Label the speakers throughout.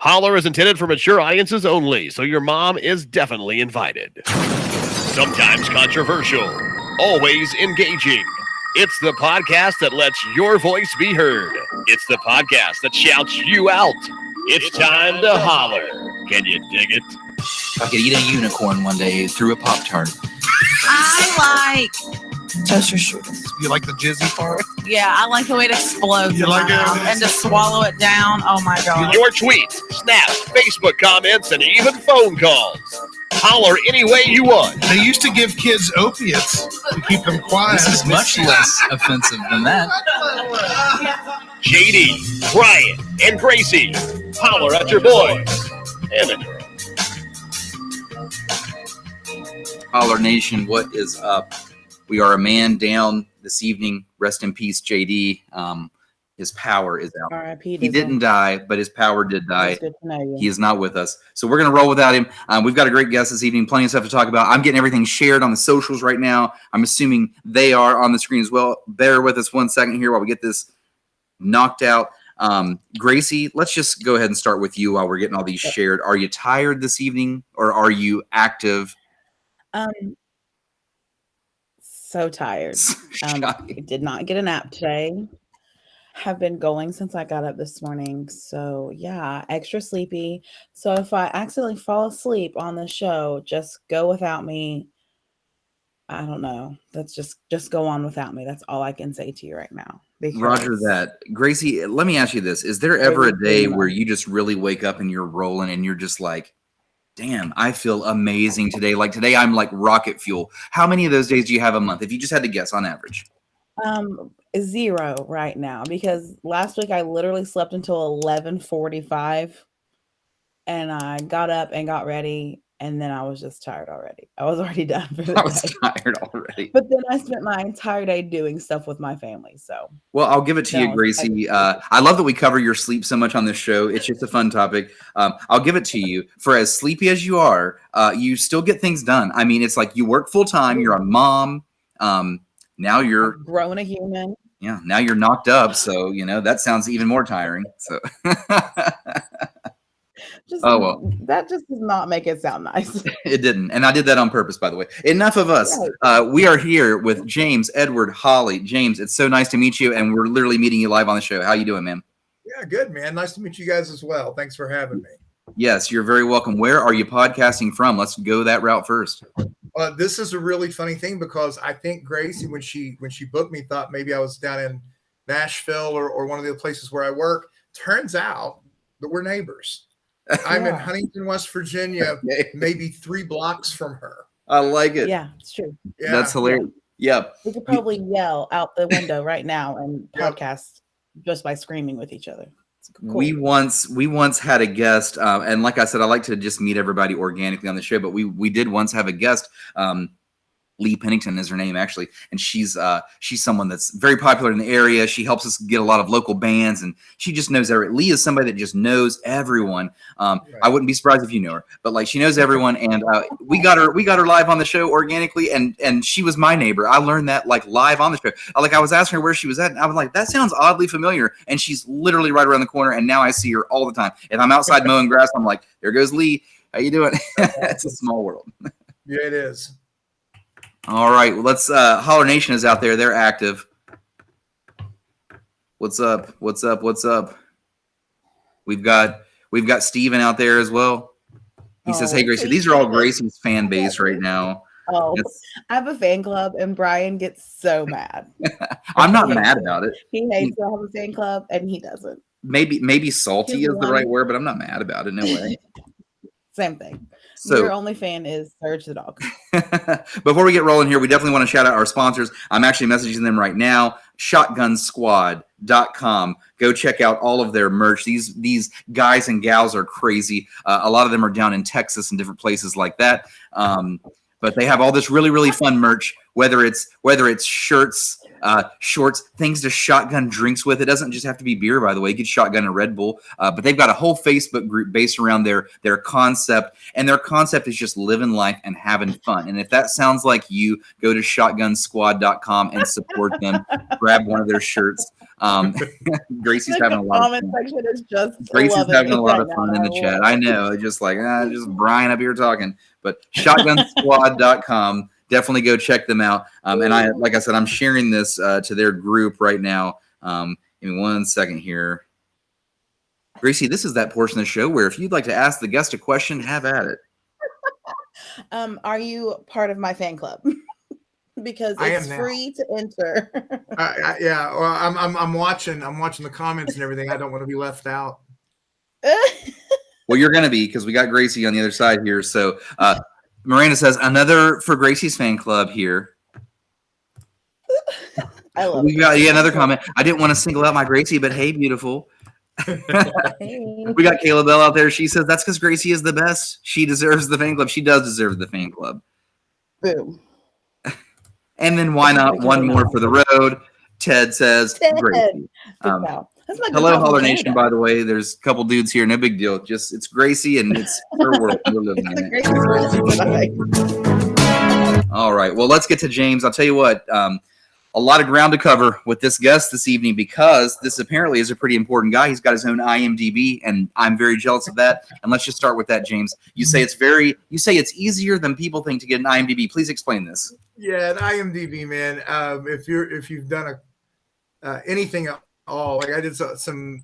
Speaker 1: Holler is intended for mature audiences only, so your mom is definitely invited. Sometimes controversial, always engaging. It's the podcast that lets your voice be heard. It's the podcast that shouts you out. It's time to holler. Can you dig it?
Speaker 2: I could eat a unicorn one day through a Pop-Tart.
Speaker 3: I like toaster strudels.
Speaker 4: You like the jizzy part?
Speaker 3: Yeah, I like the way it explodes
Speaker 4: You
Speaker 3: in
Speaker 4: like
Speaker 3: my
Speaker 4: it?
Speaker 3: mouth and to swallow it down. Oh my god.
Speaker 1: Your tweets, snaps, Facebook comments, and even phone calls. Holler any way you want.
Speaker 4: They used to give kids opiates to keep them quiet.
Speaker 2: This is much less offensive than that.
Speaker 1: JD, Brian, and Gracie. Holler at your boys and a girl.
Speaker 2: Holler Nation, what is up? We are a man down this evening. Rest in peace, JD. His power is out.
Speaker 5: R.I.P.
Speaker 2: He didn't die, but his power did die.
Speaker 5: It's good to know you.
Speaker 2: He is not with us. So we're going to roll without him. We've got a great guest this evening. Plenty of stuff to talk about. I'm getting everything shared on the socials right now. I'm assuming they are on the screen as well. Bear with us 1 second here while we get this knocked out. Gracie, let's just go ahead and start with you while we're getting all these shared. Are you tired this evening or are you active?
Speaker 5: So tired. I did not get a nap today. Have been going since I got up this morning. So yeah, extra sleepy. So if I accidentally fall asleep on the show, just go without me. I don't know. That's just go on without me. That's all I can say to you right now.
Speaker 2: Roger that. Gracie, let me ask you this. Is there ever a day where you just really wake up and you're rolling and you're just like, damn, I feel amazing today. Like today, I'm like rocket fuel. How many of those days do you have a month? If you just had to guess on average.
Speaker 5: 0 right now, because last week I literally slept until 11:45 and I got up and got ready and then I was just tired already. I was already done for the day.
Speaker 2: I was tired already.
Speaker 5: But then I spent my entire day doing stuff with my family. So
Speaker 2: well, I'll give it to you, Gracie. I love that we cover your sleep so much on this show. It's just a fun topic. I'll give it to you. For as sleepy as you are, you still get things done. I mean, it's like you work full time. You're a mom. Now you're
Speaker 5: grown a human.
Speaker 2: Yeah, now you're knocked up. So, that sounds even more tiring. So
Speaker 5: that just does not make it sound nice.
Speaker 2: It didn't. And I did that on purpose, by the way. Enough of us. Right. We are here with James Edward Holley. James, it's so nice to meet you. And we're literally meeting you live on the show. How you doing, man?
Speaker 6: Yeah, good, man. Nice to meet you guys as well. Thanks for having me.
Speaker 2: Yes, you're very welcome. Where are you podcasting from? Let's go that route first.
Speaker 6: This is a really funny thing because I think Gracie, when she booked me, thought maybe I was down in Nashville or one of the places where I work. Turns out that we're neighbors. I'm in Huntington, West Virginia, maybe 3 blocks from her.
Speaker 2: I like it.
Speaker 5: Yeah, it's true.
Speaker 6: Yeah.
Speaker 2: That's hilarious. Yep.
Speaker 5: We could probably yell out the window right now and podcast just by screaming with each other. Cool.
Speaker 2: We once had a guest, and like I said, I like to just meet everybody organically on the show. But we did once have a guest. Lee Pennington is her name, actually, and she's someone that's very popular in the area. She helps us get a lot of local bands, and she just knows everyone. Lee is somebody that just knows everyone. Right. I wouldn't be surprised if you know her, but like she knows everyone. And we got her live on the show organically, and she was my neighbor. I learned that like live on the show. I was asking her where she was at, and I was like, that sounds oddly familiar. And she's literally right around the corner, and now I see her all the time. If I'm outside mowing grass, I'm like, there goes Lee. How you doing? It's a small world.
Speaker 6: Yeah, it is.
Speaker 2: All right, well, let's Holler Nation is out there. They're active. What's up? What's up? What's up? We've got Steven out there as well. He says, "Hey Gracie, these are all Gracie's fan base right now."
Speaker 5: Oh, I have a fan club and Brian gets so mad.
Speaker 2: I'm not mad about it.
Speaker 5: He hates to have a fan club and he doesn't.
Speaker 2: Maybe salty is the right word, but I'm not mad about it. No way.
Speaker 5: Same thing.
Speaker 2: So,
Speaker 5: your only fan is Surge the dog.
Speaker 2: Before we get rolling here, we definitely want to shout out our sponsors. I'm actually messaging them right now. Shotgunsquad.com. Go check out all of their merch. These guys and gals are crazy. A lot of them are down in Texas and different places like that. But they have all this really, really fun merch, whether it's shirts, shorts, things to shotgun drinks with. It doesn't just have to be beer, by the way. You could shotgun a Red Bull. But they've got a whole Facebook group based around their concept. And their concept is just living life and having fun. And if that sounds like you, go to shotgunsquad.com and support them. Grab one of their shirts. Gracie's
Speaker 5: Like,
Speaker 2: having a
Speaker 5: the
Speaker 2: lot of
Speaker 5: comment
Speaker 2: fun.
Speaker 5: section is just
Speaker 2: Gracie's
Speaker 5: loving
Speaker 2: having
Speaker 5: it
Speaker 2: a lot
Speaker 5: right
Speaker 2: of
Speaker 5: now,
Speaker 2: fun
Speaker 5: and
Speaker 2: in
Speaker 5: I
Speaker 2: the chat.
Speaker 5: love
Speaker 2: I
Speaker 5: it.
Speaker 2: know, just like just Brian up here talking. But shotgunsquad.com, definitely go check them out. And like I said, I'm sharing this to their group right now. Give me 1 second here. Gracie, this is that portion of the show where if you'd like to ask the guest a question, have at it.
Speaker 5: Are you part of my fan club? Because
Speaker 6: I
Speaker 5: it's
Speaker 6: am now.
Speaker 5: free to enter.
Speaker 6: Yeah, well, I'm watching the comments and everything. I don't want to be left out.
Speaker 2: Well, you're going to be, because we got Gracie on the other side here. So Miranda says, another for Gracie's fan club here.
Speaker 5: I love
Speaker 2: We got
Speaker 5: it.
Speaker 2: another comment. I didn't want to single out my Gracie, but hey, beautiful.
Speaker 5: Hey.
Speaker 2: We got Kayla Bell out there. She says that's because Gracie is the best. She deserves the fan club. She does deserve the fan club.
Speaker 5: Boom.
Speaker 2: And then why not one more for the road? Ted says,
Speaker 5: Ted.
Speaker 2: Gracie.
Speaker 5: Good pal. That's my good
Speaker 2: Hello,
Speaker 5: pal from
Speaker 2: Holler
Speaker 5: Canada.
Speaker 2: Nation, by the way. There's a couple dudes here. No big deal. Just it's Gracie and it's her world. We're living
Speaker 5: It's
Speaker 2: in
Speaker 5: the
Speaker 2: it.
Speaker 5: greatest world tonight.
Speaker 2: All right. Well, let's get to James. I'll tell you what, a lot of ground to cover with this guest this evening because this apparently is a pretty important guy. He's got his own IMDb, and I'm very jealous of that. And let's just start with that, James. You say it's easier than people think to get an IMDb. Please explain this.
Speaker 6: Yeah, an IMDb, man. If you've done anything at all, like I did some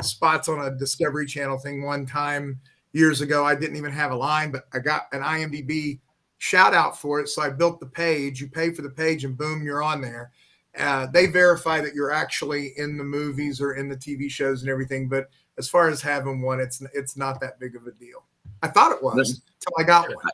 Speaker 6: spots on a Discovery Channel thing one time years ago. I didn't even have a line, but I got an IMDb shout out for it. So I built the page. You pay for the page, and boom, you're on there. They verify that you're actually in the movies or in the TV shows and everything. But as far as having one, it's not that big of a deal. I thought it was until I got one.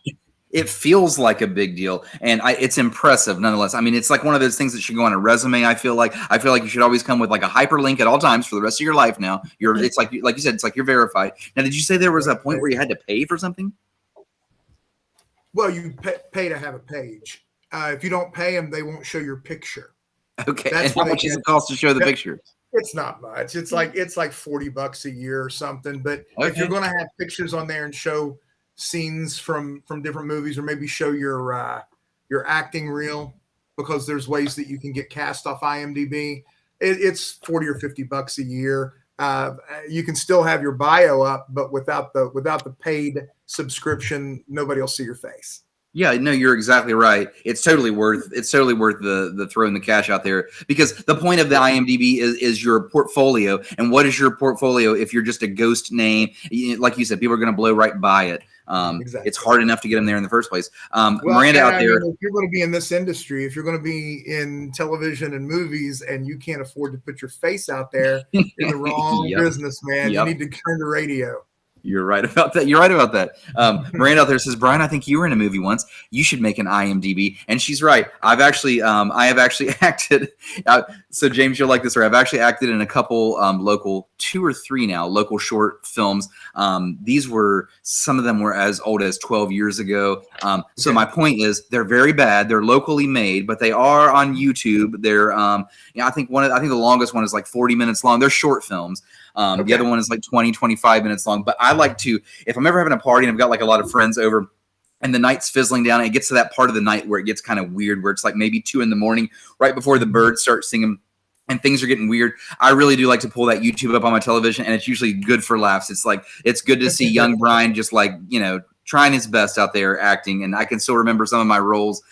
Speaker 2: It feels like a big deal, and it's impressive nonetheless. I mean, it's like one of those things that should go on a resume. I feel like you should always come with like a hyperlink at all times for the rest of your life. Now it's like you said, it's like you're verified. Now, did you say there was a point where you had to pay for something?
Speaker 6: Well, you pay to have a page. If you don't pay them, they won't show your picture.
Speaker 2: Okay, and how much does it cost to show the picture?
Speaker 6: It's not much. It's like $40 a year or something. But if you're going to have pictures on there and show scenes from different movies, or maybe show your acting reel, because there's ways that you can get cast off IMDb, it's $40 or $50 a year. You can still have your bio up, but without the paid subscription, nobody will see your face.
Speaker 2: Yeah, no, you're exactly right. It's totally worth the throwing the cash out there, because the point of the IMDb is your portfolio. And what is your portfolio if you're just a ghost name? Like you said, people are going to blow right by it.
Speaker 6: Exactly.
Speaker 2: It's hard enough to get them there in the first place.
Speaker 6: Well,
Speaker 2: Miranda out there.
Speaker 6: if you're going to be in this industry, if you're going to be in television and movies, and you can't afford to put your face out there, in the wrong business, man. You need to turn the radio.
Speaker 2: You're right about that. Miranda out there says, Brian, I think you were in a movie once. You should make an IMDb. And she's right. I have actually acted. So James, you'll like this. I've actually acted in a couple local, 2 or 3 now, local short films. Some of them were as old as 12 years ago. So my point is, they're very bad. They're locally made, but they are on YouTube. They're, I think the longest one is like 40 minutes long. They're short films. The other one is like 20, 25 minutes long. But I like to, if I'm ever having a party and I've got like a lot of friends over and the night's fizzling down, and it gets to that part of the night where it gets kind of weird, where it's like maybe 2 a.m, right before the birds start singing and things are getting weird. I really do like to pull that YouTube up on my television, and it's usually good for laughs. It's like, it's good to see young Brian just like, trying his best out there acting. And I can still remember some of my roles.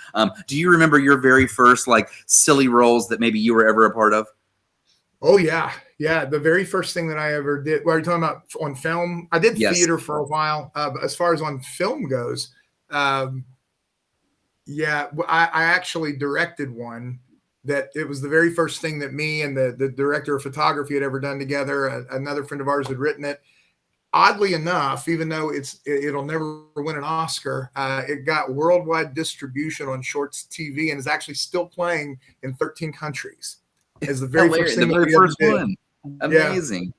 Speaker 2: Do you remember your very first like silly roles that maybe you were ever a part of?
Speaker 6: Oh, yeah. Yeah. The very first thing that I ever did, what are you talking about on film? I did theater for a while. But as far as on film goes, I actually directed one that it was the very first thing that me and the director of photography had ever done together. Another friend of ours had written it. Oddly enough, even though it'll never win an Oscar, it got worldwide distribution on Shorts TV and is actually still playing in 13 countries. As the very first thing,
Speaker 2: one. Amazing. Yeah.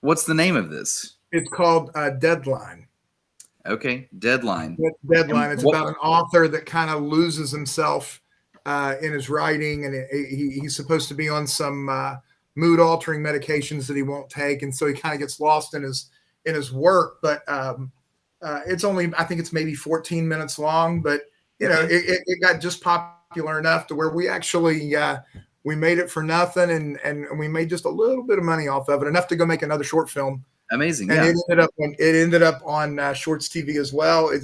Speaker 2: What's the name of this?
Speaker 6: It's called Deadline.
Speaker 2: Okay, Deadline.
Speaker 6: Deadline. It's about an author that kind of loses himself in his writing, and he's supposed to be on some mood-altering medications that he won't take, and so he kind of gets lost in his work. But it's only, I think it's maybe 14 minutes long, but it got just popular enough to where we actually we made it for nothing, and we made just a little bit of money off of it, enough to go make another short film.
Speaker 2: Amazing.
Speaker 6: And
Speaker 2: Yeah.
Speaker 6: it ended up on Shorts TV as well. It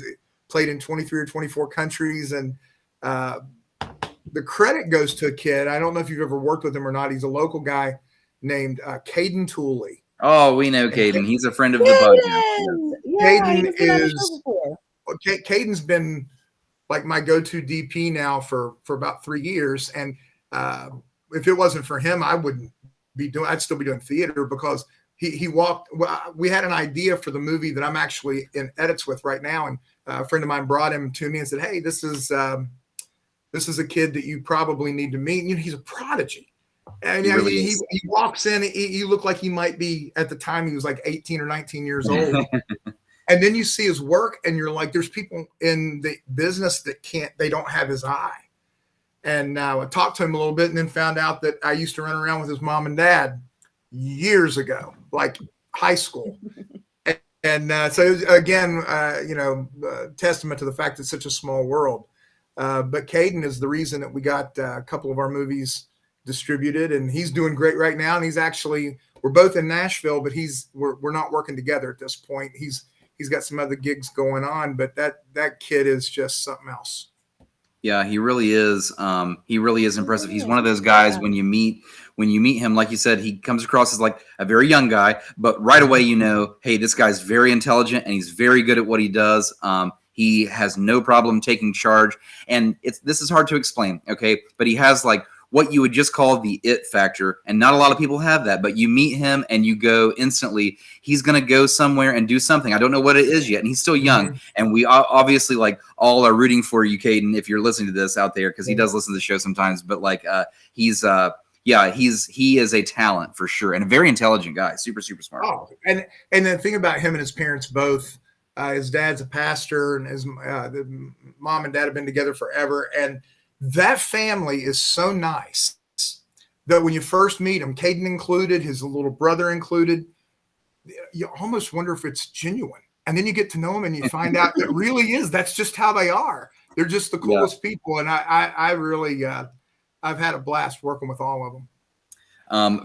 Speaker 6: played in 23 or 24 countries, and the credit goes to a kid. I don't know if you've ever worked with him or not. He's a local guy named Caden Tooley.
Speaker 2: Oh, we know Caden. He's a friend of the podcast.
Speaker 5: Yeah,
Speaker 6: Caden's been like my go-to DP now for about 3 years. And if it wasn't for him, I'd still be doing theater, because he walked. We had an idea for the movie that I'm actually in edits with right now. And a friend of mine brought him to me and said, "Hey, this is a kid that you probably need to meet. He's a prodigy." And he walks in, he looked like he might be, at the time, he was like 18 or 19 years old. And then you see his work and you're like, there's people in the business that they don't have his eye. And I talked to him a little bit, and then found out that I used to run around with his mom and dad years ago, like high school. And so it was, again, testament to the fact that it's such a small world. But Caden is the reason that we got a couple of our movies distributed, and he's doing great right now. And we're both in Nashville, but we're not working together at this point. He's got some other gigs going on, but that kid is just something else.
Speaker 2: Yeah, he really is. He really is impressive. He's one of those guys, when you meet him, like you said, he comes across as like a very young guy, but right away, hey, this guy's very intelligent and he's very good at what he does. He has no problem taking charge, and this is hard to explain, okay? But he has like what you would just call the it factor, and not a lot of people have that. But you meet him and you go instantly, he's going to go somewhere and do something. I don't know what it is yet, and he's still young. Mm-hmm. And we obviously like all are rooting for you, Caden, if you're listening to this out there, because he does listen to the show sometimes. But like he is a talent for sure, and a very intelligent guy, super, super smart.
Speaker 6: Oh, and the thing about him and his parents both, his dad's a pastor, and his the mom and dad have been together forever. And that family is so nice that when you first meet them, Caden included, his little brother included, you almost wonder if it's genuine. And then you get to know them and you find out it really is. That's just how they are. They're just the coolest people. And I really, I've had a blast working with all of them.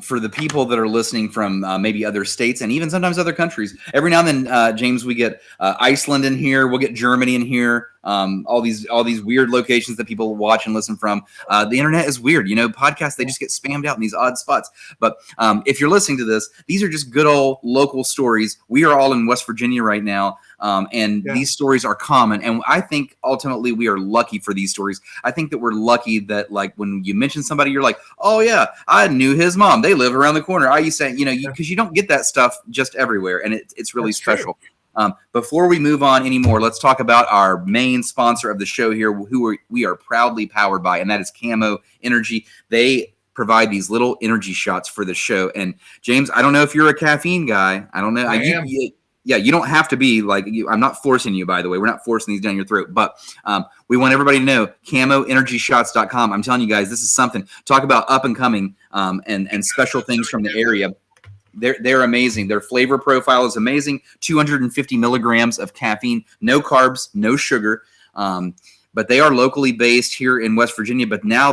Speaker 2: For the people that are listening from maybe other states and even sometimes other countries, every now and then, James, we get Iceland in here. We'll get Germany in here. All these weird locations that people watch and listen from. The internet is weird. Podcasts, they just get spammed out in these odd spots. But if you're listening to this, these are just good old local stories. We are all in West Virginia right now. These stories are common. And I think ultimately we are lucky for these stories. I think that we're lucky that, like, when you mention somebody, you're like, oh yeah, I knew his mom. They live around the corner. I used to, because you don't get that stuff just everywhere. And it's really special. Before we move on anymore, let's talk about our main sponsor of the show here, who we are proudly powered by, and that is Camo Energy. They provide these little energy shots for the show. And James, I don't know if you're a caffeine guy. I don't know.
Speaker 6: I am.
Speaker 2: You don't have to be like you. I'm not forcing you, by the way. We're not forcing these down your throat. But we want everybody to know CamoEnergyShots.com. I'm telling you guys, this is something. Talk about up and coming and special things from the area. They're amazing. Their flavor profile is amazing. 250 milligrams of caffeine, no carbs, no sugar. But they are locally based here in West Virginia. But now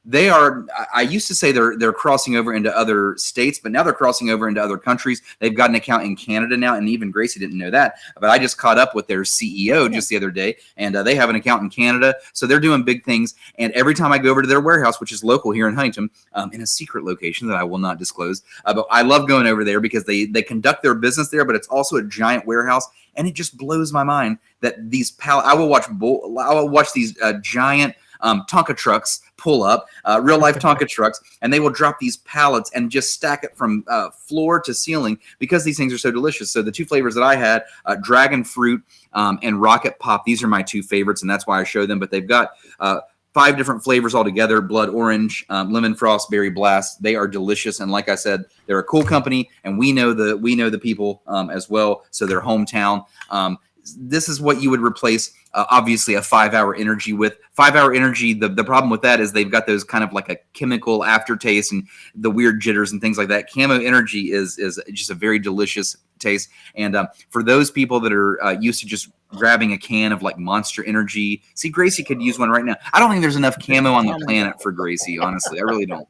Speaker 2: they are. I used to say they're crossing over into other states, but now they're crossing over into other countries. They've got an account in Canada now, and even Gracie didn't know that. But I just caught up with their CEO just the other day, and they have an account in Canada, so they're doing big things. And every time I go over to their warehouse, which is local here in Huntington, in a secret location that I will not disclose, but I love going over there because they conduct their business there, but it's also a giant warehouse, and it just blows my mind that these I will watch these giant Tonka trucks pull up, real life Tonka trucks, and they will drop these pallets and just stack it from floor to ceiling because these things are so delicious. So the two flavors that I had, Dragon Fruit and Rocket Pop, these are my two favorites, and that's why I show them. But they've got 5 different flavors altogether: Blood Orange, Lemon Frost, Berry Blast. They are delicious, and like I said, they're a cool company, and we know the people as well. So they're hometown. This is what you would replace, obviously, a 5-hour energy with. 5-hour energy, the problem with that is they've got those kind of like a chemical aftertaste and the weird jitters and things like that. Camo Energy is just a very delicious taste. And for those people that are used to just grabbing a can of like Monster Energy, see, Gracie could use one right now. I don't think there's enough camo on the planet for Gracie, honestly. I really don't.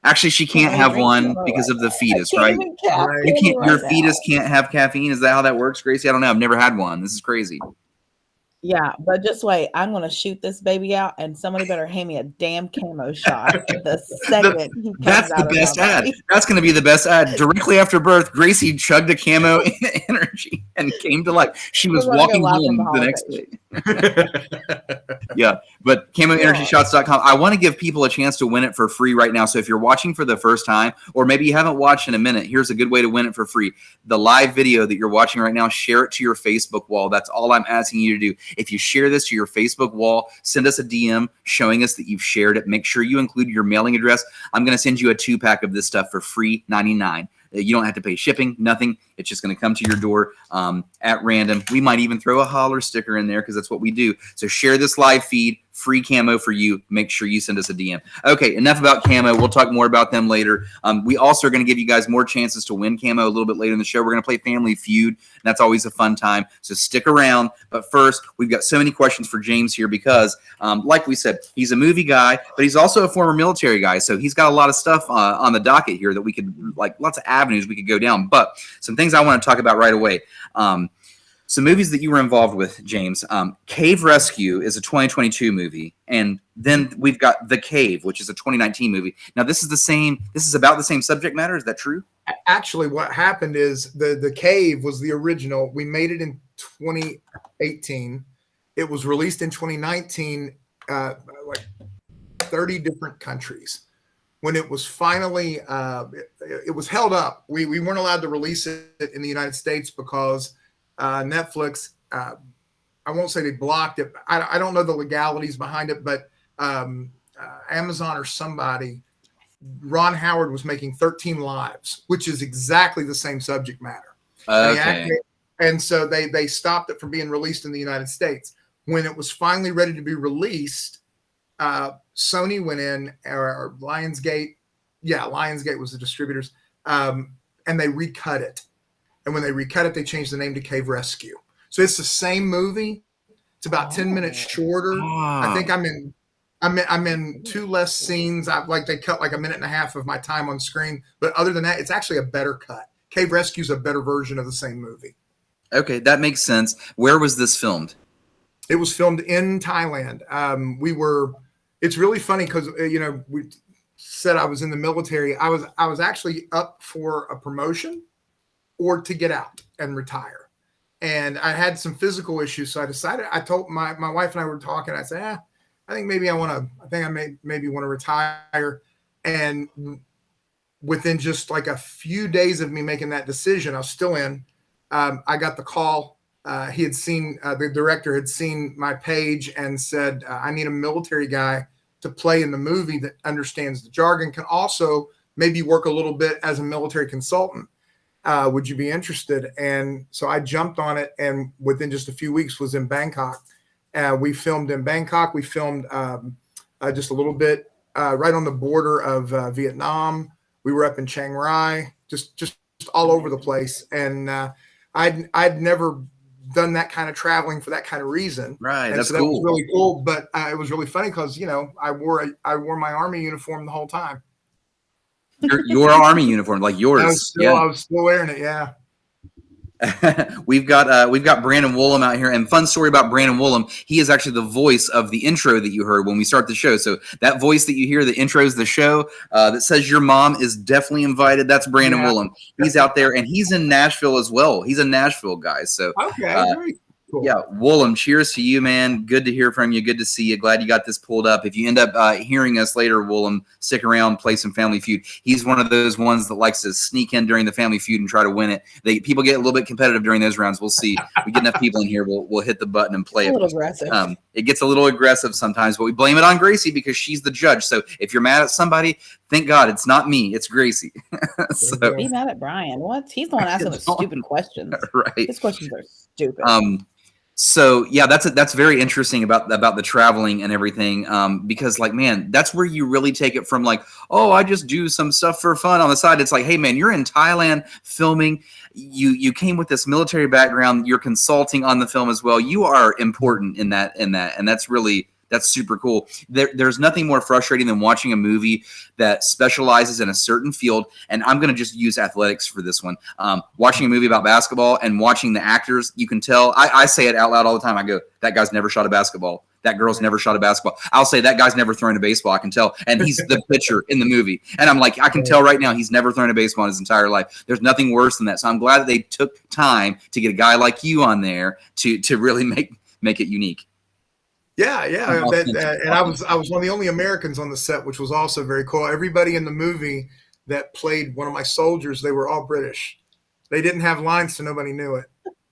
Speaker 2: Actually, she can't have one because of the fetus, right? You can't. Your fetus can't have caffeine. Is that how that works, Gracie? I don't know. I've never had one. This is crazy.
Speaker 5: Yeah, but just wait. I'm going to shoot this baby out, and somebody better hand me a damn camo shot the second he comes
Speaker 2: That's
Speaker 5: out
Speaker 2: the
Speaker 5: of
Speaker 2: best
Speaker 5: my
Speaker 2: ad.
Speaker 5: body.
Speaker 2: That's going to be the best ad. Directly after birth, Gracie chugged a camo energy and came to life. She was walking home the next day. Yeah, but camoenergyshots.com. I want to give people a chance to win it for free right now. So if you're watching for the first time, or maybe you haven't watched in a minute, here's a good way to win it for free. The live video that you're watching right now, share it to your Facebook wall. That's all I'm asking you to do. If you share this to your Facebook wall, send us a DM showing us that you've shared it. Make sure you include your mailing address. I'm going to send you a 2-pack of this stuff for free, $99. You don't have to pay shipping, nothing. It's just going to come to your door at random. We might even throw a Holler sticker in there because that's what we do. So share this live feed, free camo for you. Make sure you send us a DM. Okay, enough about camo. We'll talk more about them later. We also are going to give you guys more chances to win camo a little bit later in the show. We're going to play Family Feud, and that's always a fun time. So stick around. But first, we've got so many questions for James here because, like we said, he's a movie guy, but he's also a former military guy. So he's got a lot of stuff on the docket here that we could, like lots of avenues we could go down. But some things I want to talk about right away. Some movies that you were involved with, James. Cave Rescue is a 2022 movie, and then we've got The Cave, which is a 2019 movie. Now, this is about the same subject matter. Is that true?
Speaker 6: Actually, what happened is the Cave was the original. We made it in 2018. It was released in 2019, like 30 different countries. When it was finally, it was held up. We weren't allowed to release it in the United States because Netflix, I won't say they blocked it. I don't know the legalities behind it, but Amazon or somebody, Ron Howard was making 13 Lives, which is exactly the same subject matter.
Speaker 2: Okay.
Speaker 6: And so they stopped it from being released in the United States. When it was finally ready to be released, Sony went in, or Lionsgate was the distributors, and they recut it. And when they recut it, they changed the name to Cave Rescue. So it's the same movie. It's about 10 minutes shorter. I think I'm in 2 less scenes. They cut like a minute and a half of my time on screen. But other than that, it's actually a better cut. Cave Rescue is a better version of the same movie.
Speaker 2: Okay, that makes sense. Where was this filmed?
Speaker 6: It was filmed in Thailand. It's really funny because, we said I was in the military. I was actually up for a promotion or to get out and retire. And I had some physical issues. So I decided, I told my wife and I were talking. I said, I think maybe I maybe want to retire. And within just like a few days of me making that decision, I was still in, I got the call. He had seen, the director had seen my page and said, I need a military guy to play in the movie that understands the jargon, can also maybe work a little bit as a military consultant. Would you be interested? And so I jumped on it, and within just a few weeks was in Bangkok. We filmed in Bangkok. We filmed just a little bit right on the border of Vietnam. We were up in Chiang Rai, just all over the place. And I'd never done that kind of traveling for that kind of reason.
Speaker 2: Right,
Speaker 6: and
Speaker 2: that's
Speaker 6: so that
Speaker 2: cool.
Speaker 6: was really cool. But it was really funny because I wore my Army uniform the whole time.
Speaker 2: Your Army uniform, like yours.
Speaker 6: I was still wearing it. Yeah.
Speaker 2: We've got Brandon Woolham out here, and fun story about Brandon Woolham. He is actually the voice of the intro that you heard when we start the show. So that voice that you hear, the intro is the show that says your mom is definitely invited. That's Brandon Woolham. He's out there, and he's in Nashville as well. He's a Nashville guy. So
Speaker 6: very cool.
Speaker 2: Yeah, Woolham, cheers to you, man. Good to hear from you. Good to see you. Glad you got this pulled up. If you end up hearing us later, Woolham, stick around, play some Family Feud. He's one of those ones that likes to sneak in during the Family Feud and try to win it. People get a little bit competitive during those rounds. We'll see. We get enough people in here, we'll hit the button and play
Speaker 5: A
Speaker 2: it.
Speaker 5: little aggressive.
Speaker 2: It gets a little aggressive sometimes, but we blame it on Gracie because she's the judge. So if you're mad at somebody, thank God it's not me. It's Gracie. So
Speaker 5: be mad at Brian. What? He's the one asking the stupid questions.
Speaker 2: Right.
Speaker 5: His questions are stupid.
Speaker 2: So yeah, that's very interesting about the traveling and everything, because like, man, that's where you really take it from, like, oh, I just do some stuff for fun on the side. It's like, hey man, you're in Thailand filming. You came with this military background. You're consulting on the film as well. You are important in that, and that's super cool. There's nothing more frustrating than watching a movie that specializes in a certain field. And I'm going to just use athletics for this one. Watching a movie about basketball and watching the actors, you can tell. I say it out loud all the time. I go, that guy's never shot a basketball. That girl's never shot a basketball. I'll say that guy's never thrown a baseball. I can tell. And he's the pitcher in the movie. And I'm like, I can tell right now he's never thrown a baseball in his entire life. There's nothing worse than that. So I'm glad that they took time to get a guy like you on there to really make it unique.
Speaker 6: Yeah. And I was one of the only Americans on the set, which was also very cool. Everybody in the movie that played one of my soldiers, they were all British. They didn't have lines, so nobody knew it.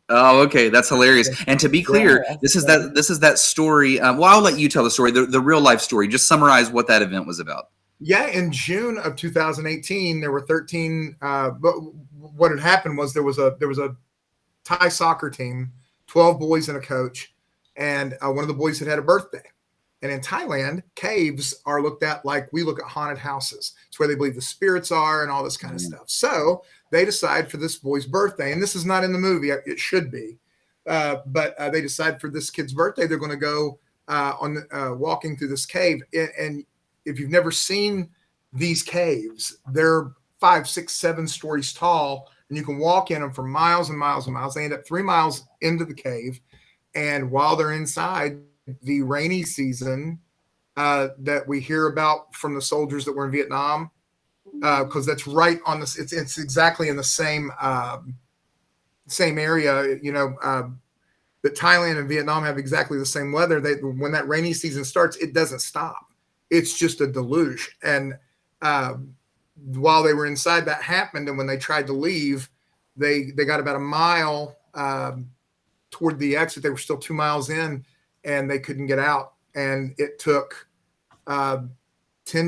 Speaker 2: Oh, okay, that's hilarious. And to be clear, this is that story. Well, I'll let you tell the story, the real life story. Just summarize what that event was about.
Speaker 6: Yeah, in June of 2018, there were 13. But what had happened was there was a Thai soccer team, 12 boys and a coach. And one of the boys had a birthday. And in Thailand, caves are looked at like we look at haunted houses. It's where they believe the spirits are and all this kind of stuff. So they decide for this boy's birthday, and this is not in the movie. It should be. But they decide for this kid's birthday, they're going to go walking through this cave. And if you've never seen these caves, they're 5, 6, 7 stories tall, and you can walk in them for miles and miles and miles. They end up 3 miles into the cave. And while they're inside, the rainy season that we hear about from the soldiers that were in Vietnam, because that's right on this, it's exactly in the same area, that Thailand and Vietnam have exactly the same weather. When that rainy season starts, it doesn't stop. It's just a deluge. And while they were inside, that happened. And when they tried to leave, they got about a mile toward the exit. They were still 2 miles in, and they couldn't get out. And it took 10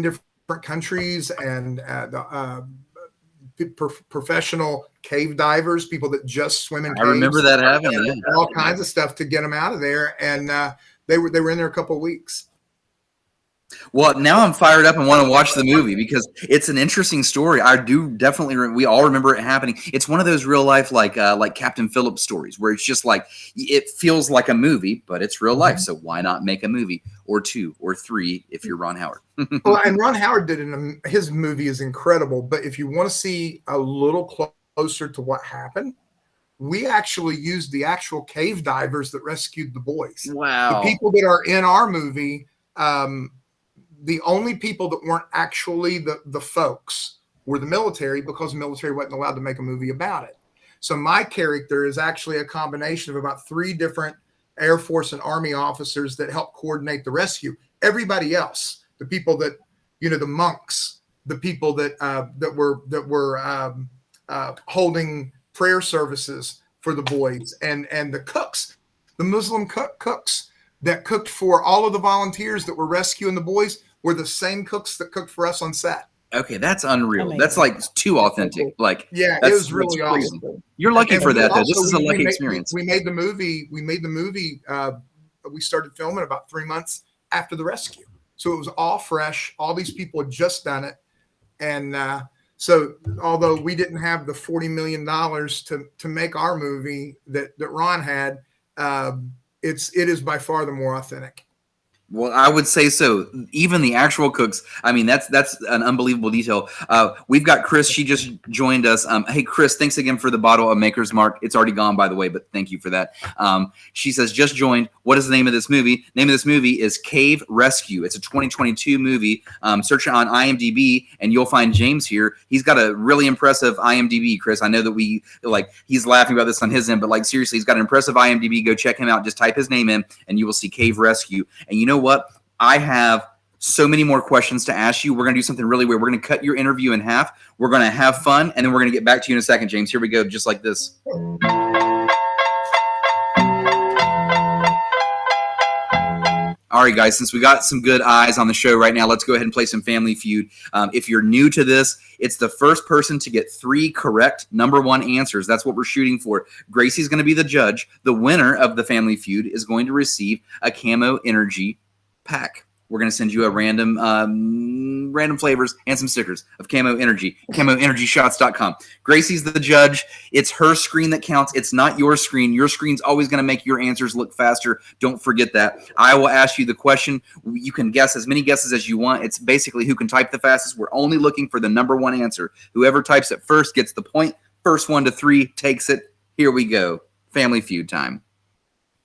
Speaker 6: different countries and professional cave divers, people that just swim in caves.
Speaker 2: I remember that happening.
Speaker 6: All kinds of stuff to get them out of there. And they were in there a couple of weeks.
Speaker 2: Well, now I'm fired up and want to watch the movie because it's an interesting story. I do definitely. We all remember it happening. It's one of those real life, like Captain Phillips stories, where it's just like it feels like a movie, but it's real life. So why not make a movie or 2 or 3 if you're Ron Howard?
Speaker 6: Well, and Ron Howard his movie is incredible. But if you want to see a little closer to what happened, we actually used the actual cave divers that rescued the boys.
Speaker 2: Wow.
Speaker 6: The people that are in our movie. The only people that weren't actually the folks were the military, because the military wasn't allowed to make a movie about it. So my character is actually a combination of about 3 different Air Force and Army officers that help coordinate the rescue. Everybody else, the people that, the monks, the people that were holding prayer services for the boys, and the cooks, the Muslim cooks that cooked for all of the volunteers that were rescuing the boys, were the same cooks that cooked for us on set.
Speaker 2: Okay, that's unreal.
Speaker 5: Amazing.
Speaker 2: That's like too authentic. Like,
Speaker 6: yeah, it was really awesome.
Speaker 2: You're lucky
Speaker 6: And
Speaker 2: for that, though.
Speaker 6: also,
Speaker 2: This is a lucky experience.
Speaker 6: We made the movie. We started filming about 3 months after the rescue, so it was all fresh. All these people had just done it, and so although we didn't have the $40 million to make our movie that Ron had, it is by far the more authentic.
Speaker 2: Well, I would say so. Even the actual cooks. I mean, that's an unbelievable detail. We've got Chris. She just joined us. Hey, Chris, thanks again for the bottle of Maker's Mark. It's already gone, by the way, but thank you for that. She says, just joined. What is the name of this movie? Name of this movie is Cave Rescue. It's a 2022 movie. Search it on IMDb, and you'll find James here. He's got a really impressive IMDb, Chris. I know that he's laughing about this on his end, but seriously, he's got an impressive IMDb. Go check him out. Just type his name in, and you will see Cave Rescue. And you know what? I have so many more questions to ask you. We're going to do something really weird. We're going to cut your interview in half. We're going to have fun, and then we're going to get back to you in a second, James. Here we go, just like this. All All right, guys, since we got some good eyes on the show right now, let's go ahead and play some Family Feud. If you're new to this, it's the first person to get 3 correct number 1 answers. That's what we're shooting for. Gracie's going to be the judge. The winner of the Family Feud is going to receive a Camo Energy pack. We're going to send you a random flavors and some stickers of Camo Energy, CamoEnergyShots.com. Gracie's the judge. It's her screen that counts. It's not your screen. Your screen's always going to make your answers look faster. Don't forget that. I will ask you the question. You can guess as many guesses as you want. It's basically who can type the fastest. We're only looking for the number 1 answer. Whoever types it first gets the point. First 1 to 3 takes it. Here we go. Family Feud time.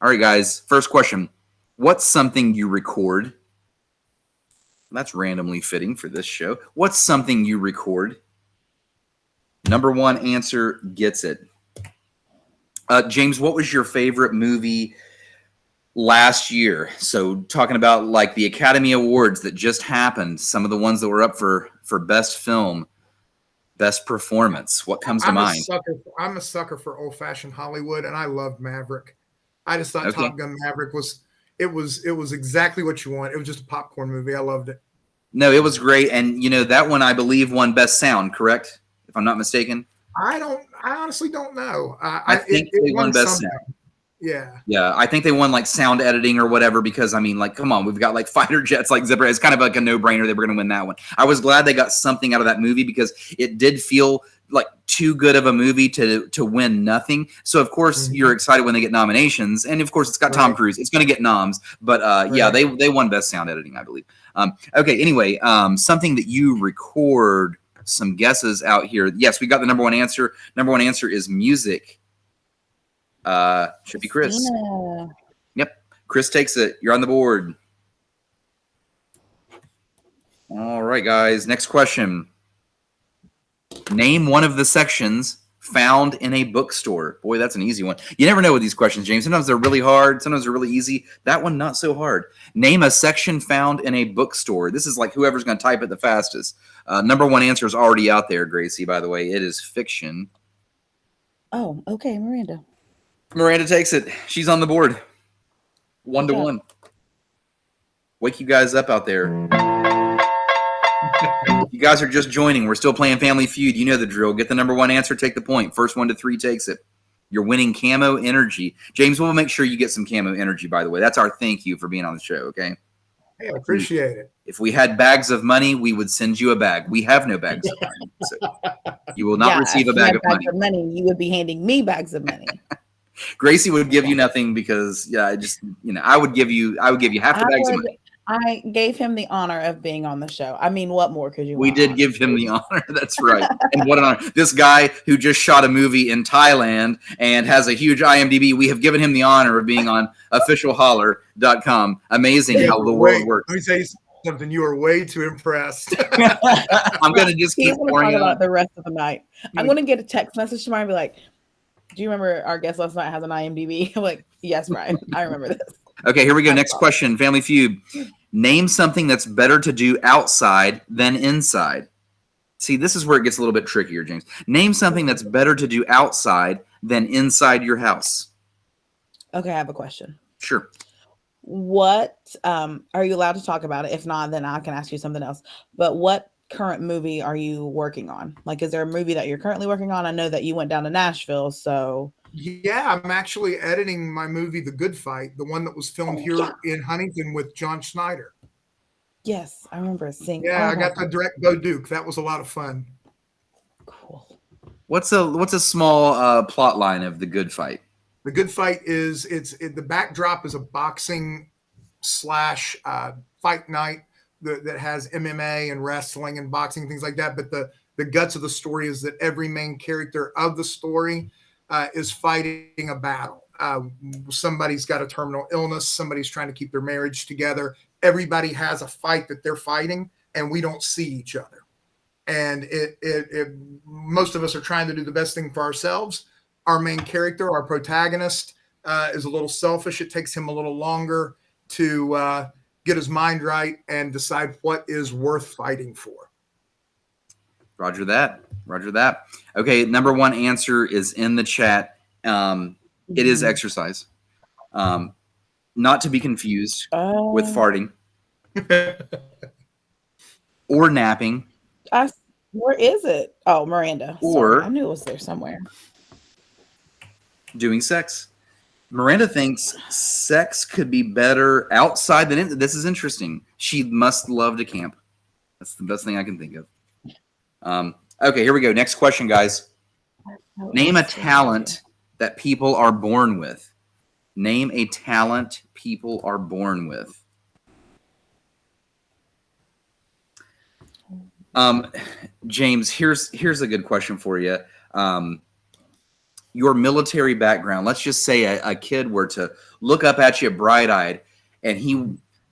Speaker 2: All right, guys. First question. What's something you record? That's randomly fitting for this show. What's something you record? Number 1 answer gets it. James, what was your favorite movie last year? So talking about like the Academy Awards that just happened, some of the ones that were up for best film, best performance. What comes to mind?
Speaker 6: I'm a sucker for old-fashioned Hollywood, and I loved Maverick. I just thought Top Gun Maverick was exactly what you want. It was just a popcorn movie. I loved it.
Speaker 2: No, it was great. And, that one, I believe, won Best Sound, correct? If I'm not mistaken.
Speaker 6: I honestly don't know.
Speaker 2: I think they won Best Sound.
Speaker 6: Yeah.
Speaker 2: Yeah, I think they won, like, sound editing or whatever because, I mean, like, come on. We've got, like, fighter jets like Zipper. It's kind of like a no-brainer they were going to win that one. I was glad they got something out of that movie because it did feel like too good of a movie to win nothing. So of course you're excited when they get nominations, and of course it's got Tom Cruise. It's going to get noms, but yeah, they won Best Sound Editing, I believe. Okay, anyway, something that you record. Some guesses out here. Yes, we got the number 1 answer. Number 1 answer is music. Should be Chris.
Speaker 5: Christina.
Speaker 2: Yep, Chris takes it. You're on the board. All right, guys. Next question. Name one of the sections found in a bookstore. Boy, that's an easy one. You never know with these questions, James. Sometimes they're really hard. Sometimes they're really easy. That one, not so hard. Name a section found in a bookstore. This is like whoever's going to type it the fastest. Number 1 answer is already out there, Gracie, by the way. It is fiction.
Speaker 5: Oh, okay, Miranda.
Speaker 2: Miranda takes it. She's on the board. 1 to 1. Wake you guys up out there. You guys are just joining. We're still playing Family Feud. You know the drill. Get the number 1 answer, take the point. First 1 to 3 takes it. You're winning Camo Energy. James, we'll make sure you get some Camo Energy, by the way. That's our thank you for being on the show, okay?
Speaker 6: Hey, I appreciate it.
Speaker 2: If we had bags of money, we would send you a bag. We have no bags of money. So you will not receive a bag of money.
Speaker 5: You would be handing me bags of money.
Speaker 2: Gracie would give you nothing because, I would give you half the bags of money.
Speaker 5: I gave him the honor of being on the show. I mean, what more could you want?
Speaker 2: We did give him the honor. That's right. And what an honor. This guy who just shot a movie in Thailand and has a huge IMDb, we have given him the honor of being on officialholler.com. Amazing how the world works.
Speaker 6: Let me tell you something. You are way too impressed.
Speaker 2: I'm going to just keep pouring
Speaker 5: about the rest of the night. I'm going to get a text message tomorrow and be like, do you remember our guest last night has an IMDb? I'm like, yes, Brian. I remember this.
Speaker 2: Okay, here we go. Next question. Family Feud. Name something that's better to do outside than inside. See, this is where it gets a little bit trickier, James. Name something that's better to do outside than inside your house.
Speaker 5: Okay, I have a question.
Speaker 2: Sure.
Speaker 5: What are you allowed to talk about it? If not, then I can ask you something else. But what current movie are you working on? Like, is there a movie that you're currently working on? I know that you went down to Nashville, so...
Speaker 6: Yeah, I'm actually editing my movie, The Good Fight, the one that was filmed here in Huntington with John Schneider.
Speaker 5: Yes, I remember seeing.
Speaker 6: Yeah, I got to direct Bo Duke. That was a lot of fun.
Speaker 5: Cool.
Speaker 2: What's a small plot line of The Good Fight?
Speaker 6: The Good Fight is the backdrop is a boxing / fight night that has MMA and wrestling and boxing, things like that. But the guts of the story is that every main character of the story is fighting a battle. Somebody's got a terminal illness. Somebody's trying to keep their marriage together. Everybody has a fight that they're fighting, and we don't see each other. And most of us are trying to do the best thing for ourselves. Our main character, our protagonist, is a little selfish. It takes him a little longer to get his mind right and decide what is worth fighting for.
Speaker 2: Roger that. Okay, number 1 answer is in the chat. It is exercise. not to be confused with
Speaker 5: Uh,
Speaker 2: farting or napping
Speaker 5: where is it? Oh, Miranda. Sorry,
Speaker 2: or
Speaker 5: I knew it was there somewhere.
Speaker 2: doing sex. Miranda thinks sex could be better outside than in. This is interesting. She must love to camp. That's the best thing I can think of. Okay, here we go. Next question, guys. Name a talent that people are born with. Name a talent people are born with. James, here's a good question for you. Your military background. Let's just say a kid were to look up at you bright-eyed, and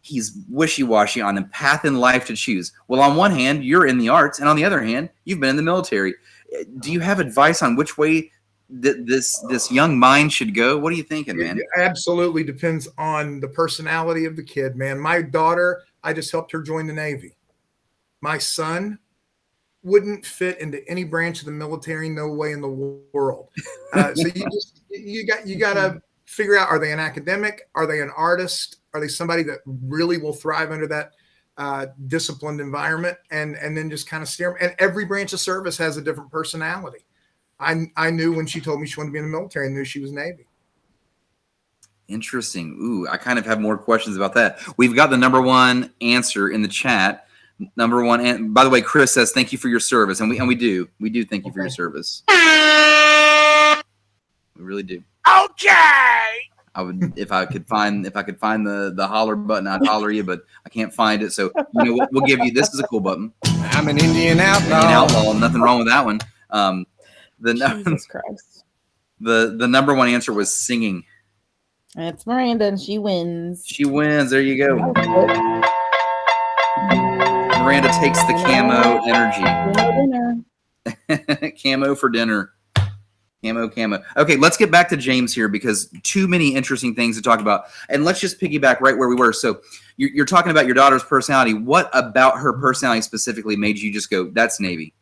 Speaker 2: he's wishy-washy on a path in life to choose. Well, on one hand, you're in the arts, and on the other hand, you've been in the military. Do you have advice on which way this young mind should go? What are you thinking, man?
Speaker 6: It absolutely depends on the personality of the kid, man. My daughter, I just helped her join the Navy. My son wouldn't fit into any branch of the military, no way in the world. So you got to figure out: are they an academic? Are they an artist? Are they somebody that really will thrive under that disciplined environment? And then just kind of steer them. And every branch of service has a different personality. I knew when she told me she wanted to be in the military, I knew she was Navy.
Speaker 2: Interesting. Ooh, I kind of have more questions about that. We've got the number one answer in the chat. Number one, and by the way, Chris says thank you for your service, and we do thank you for your service. We really do.
Speaker 1: Okay.
Speaker 2: I would if I could find the holler button, I'd holler you, but I can't find it. So you know we'll give you this is a cool button.
Speaker 4: I'm an Indian outlaw.
Speaker 2: Indian outlaw, nothing wrong with that one.
Speaker 5: Jesus Christ.
Speaker 2: The number one answer was singing.
Speaker 5: It's Miranda, and she wins.
Speaker 2: She wins. There you go. Miranda takes the camo energy. Camo for dinner. Camo. Okay, let's get back to James here because too many interesting things to talk about. And let's just piggyback right where we were. So you're talking about your daughter's personality. What about her personality specifically made you just go, that's Navy?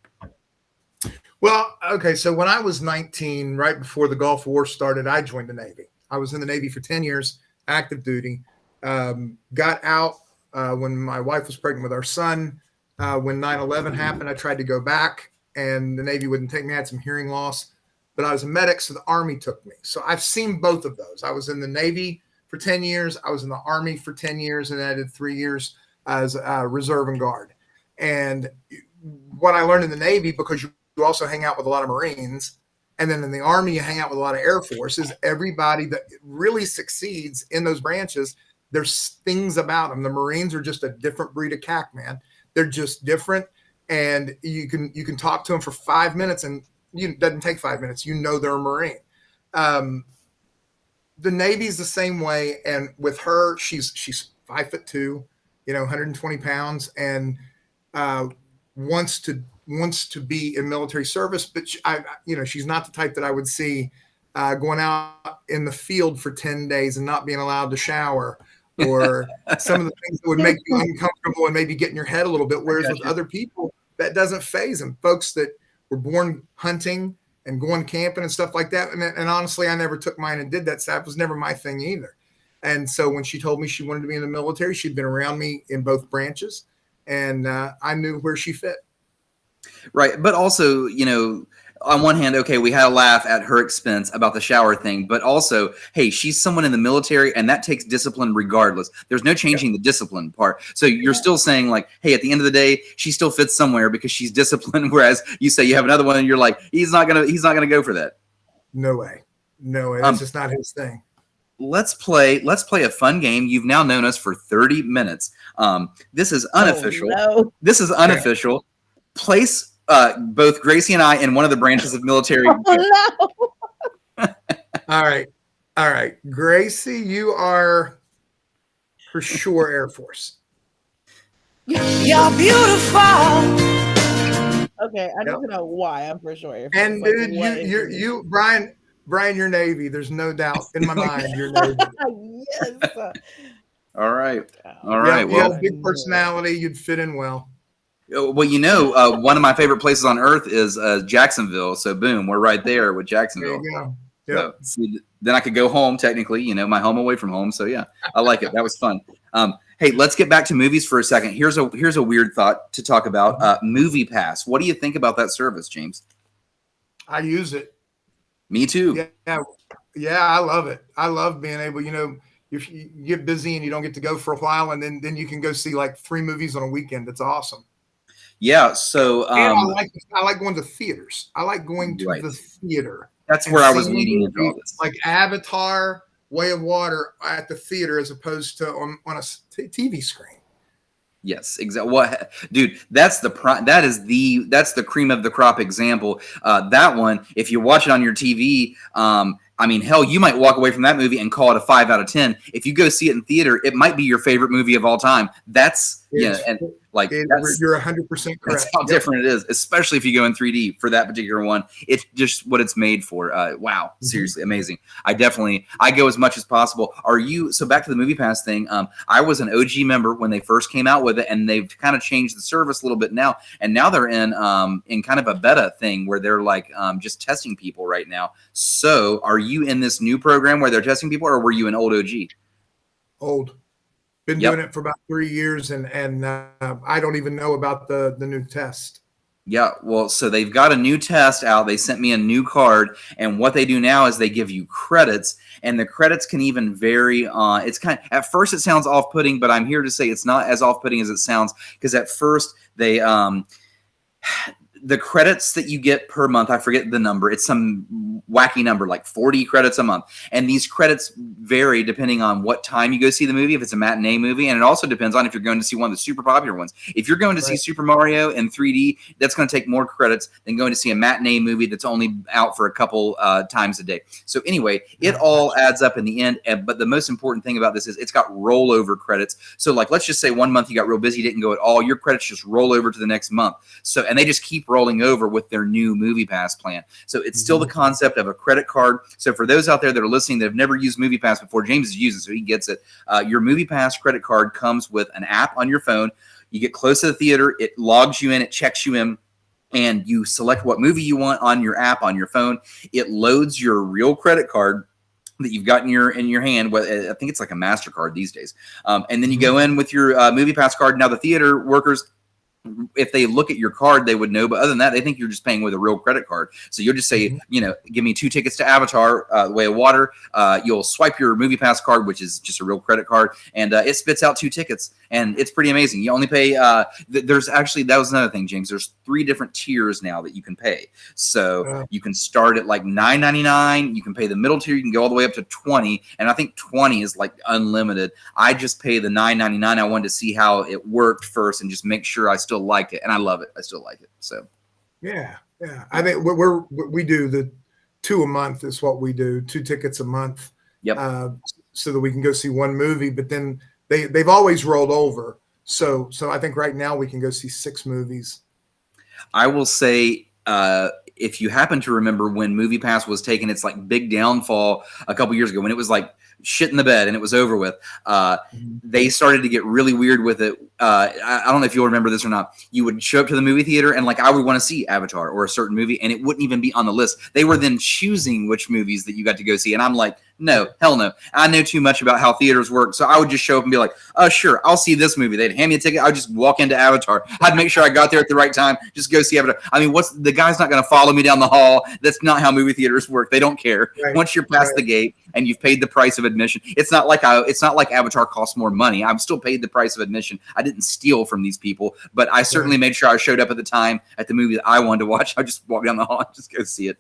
Speaker 6: Well, okay, so when I was 19, right before the Gulf War started, I joined the Navy. I was in the Navy for 10 years, active duty. Got out when my wife was pregnant with our son. When 9/11 happened, I tried to go back, and the Navy wouldn't take me. I had some hearing loss, but I was a medic, so the Army took me. So I've seen both of those. I was in the Navy for 10 years. I was in the Army for 10 years, and I did 3 years as a reserve and guard. And what I learned in the Navy, because you also hang out with a lot of Marines, and then in the Army, you hang out with a lot of Air Force, is everybody that really succeeds in those branches, there's things about them. The Marines are just a different breed of cack, man. They're just different. And you can talk to them for 5 minutes, and it doesn't take 5 minutes. You know they're a Marine. The Navy's the same way. And with her, she's 5'2", 120 pounds, and wants to be in military service, but she's not the type that I would see going out in the field for 10 days and not being allowed to shower, or some of the things that would make you uncomfortable and maybe get in your head a little bit. Whereas with other people, that doesn't faze them. Folks that were born hunting and going camping and stuff like that. And honestly, I never took mine and did that stuff. It was never my thing either. And so when she told me she wanted to be in the military, she'd been around me in both branches, and I knew where she fit.
Speaker 2: Right. But also, on one hand, okay, we had a laugh at her expense about the shower thing, but also, hey, she's someone in the military, and that takes discipline regardless. There's no changing the discipline part. So you're still saying, like, hey, at the end of the day, she still fits somewhere because she's disciplined. Whereas you say you have another one, and you're like, he's not gonna go for that.
Speaker 6: No way. It's just not his thing.
Speaker 2: Let's play a fun game. You've now known us for 30 minutes. This is unofficial.
Speaker 5: Oh, no.
Speaker 2: This is unofficial. Place both Gracie and I in one of the branches of military.
Speaker 5: Oh, no.
Speaker 6: All right. Gracie, you are for sure Air Force.
Speaker 3: You're beautiful.
Speaker 5: Okay, I need to know why I'm for sure. Air Force.
Speaker 6: And dude, you Brian, you're Navy. There's no doubt in my mind you're Navy.
Speaker 5: Yes.
Speaker 2: All right.
Speaker 6: You have a big personality. You'd fit in well.
Speaker 2: Well, one of my favorite places on earth is Jacksonville. So boom, we're right there with Jacksonville.
Speaker 6: There you go.
Speaker 2: So, see, then I could go home technically, you know, my home away from home. So yeah, I like it. That was fun. Hey, let's get back to movies for a second. Here's a weird thought to talk about. Movie Pass. What do you think about that service, James?
Speaker 6: I use it.
Speaker 2: Me too.
Speaker 6: Yeah, I love it. I love being able, you know, if you get busy and you don't get to go for a while, and then you can go see like 3 movies on a weekend. That's awesome.
Speaker 2: Yeah. So
Speaker 6: and I like going to theaters. I like going to the theater.
Speaker 2: That's where I was leading into all this.
Speaker 6: Like Avatar, Way of Water at the theater as opposed to on a TV screen.
Speaker 2: Yes, exactly. What, dude? That's the cream of the crop example. That one, if you watch it on your TV, I mean, hell, you might walk away from that movie and call it a 5 out of 10. If you go see it in theater, it might be your favorite movie of all time. You're
Speaker 6: 100% correct.
Speaker 2: That's how different it is, especially if you go in 3D for that particular one. It's just what it's made for. Wow, seriously, amazing. I go as much as possible. So back to the Movie Pass thing. I was an OG member when they first came out with it, and they've kind of changed the service a little bit now. And now they're in kind of a beta thing where they're like just testing people right now. So are you in this new program where they're testing people, or were you an old OG?
Speaker 6: Old. Been doing it for about 3 years, and I don't even know about the new test.
Speaker 2: Yeah, well, so they've got a new test out. They sent me a new card, and what they do now is they give you credits, and the credits can even vary on. It's at first it sounds off-putting, but I'm here to say it's not as off-putting as it sounds, because at first they the credits that you get per month, I forget the number. It's some wacky number, like 40 credits a month. And these credits vary depending on what time you go see the movie, if it's a matinee movie. And it also depends on if you're going to see one of the super popular ones. If you're going to see Super Mario in 3D, that's going to take more credits than going to see a matinee movie that's only out for a couple times a day. So anyway, it all adds up in the end. But the most important thing about this is it's got rollover credits. So like, let's just say one month you got real busy, didn't go at all. Your credits just roll over to the next month. So, and they just keep rolling over with their new Movie Pass plan. So it's still the concept of a credit card. So for those out there that are listening that have never used Movie Pass before, James is using it, so he gets it. Your Movie Pass credit card comes with an app on your phone. You get close to the theater, it logs you in, it checks you in, and you select what movie you want on your app on your phone. It loads your real credit card that you've got in your hand. I think it's like a MasterCard these days. And then you go in with your Movie Pass card. Now the theater workers, if they look at your card, they would know. But other than that, they think you're just paying with a real credit card. So you'll just say, give me 2 tickets to Avatar, The Way of Water. You'll swipe your Movie Pass card, which is just a real credit card, and it spits out 2 tickets. And it's pretty amazing. You only pay, there's actually, that was another thing, James. There's 3 different tiers now that you can pay. So you can start at like $9.99. You can pay the middle tier. You can go all the way up to $20. And I think 20 is like unlimited. I just pay the $9.99. I wanted to see how it worked first and just make sure I still like it. And I love it. I still like it. So. Yeah.
Speaker 6: I think we do the 2 a month is what we do. 2 tickets a month.
Speaker 2: Yep.
Speaker 6: So that we can go see one movie, but then they've always rolled over. So I think right now we can go see 6 movies.
Speaker 2: I will say, if you happen to remember when Movie Pass was taking its like big downfall a couple years ago, when it was like shit in the bed and it was over with, they started to get really weird with it. I don't know if you'll remember this or not. You would show up to the movie theater and like I would want to see Avatar or a certain movie and it wouldn't even be on the list. They were then choosing which movies that you got to go see. And I'm like, no, hell no. I know too much about how theaters work. So I would just show up and be like, sure, I'll see this movie. They'd hand me a ticket. I'd just walk into Avatar. I'd make sure I got there at the right time. Just go see Avatar. I mean, the guy's not going to follow me down the hall. That's not how movie theaters work. They don't care. Right. Once you're past the gate and you've paid the price of admission, it's not like Avatar costs more money. I'm still paid the price of admission. I didn't steal from these people, but I certainly made sure I showed up at the time at the movie that I wanted to watch. I just walk down the hall and just go see it.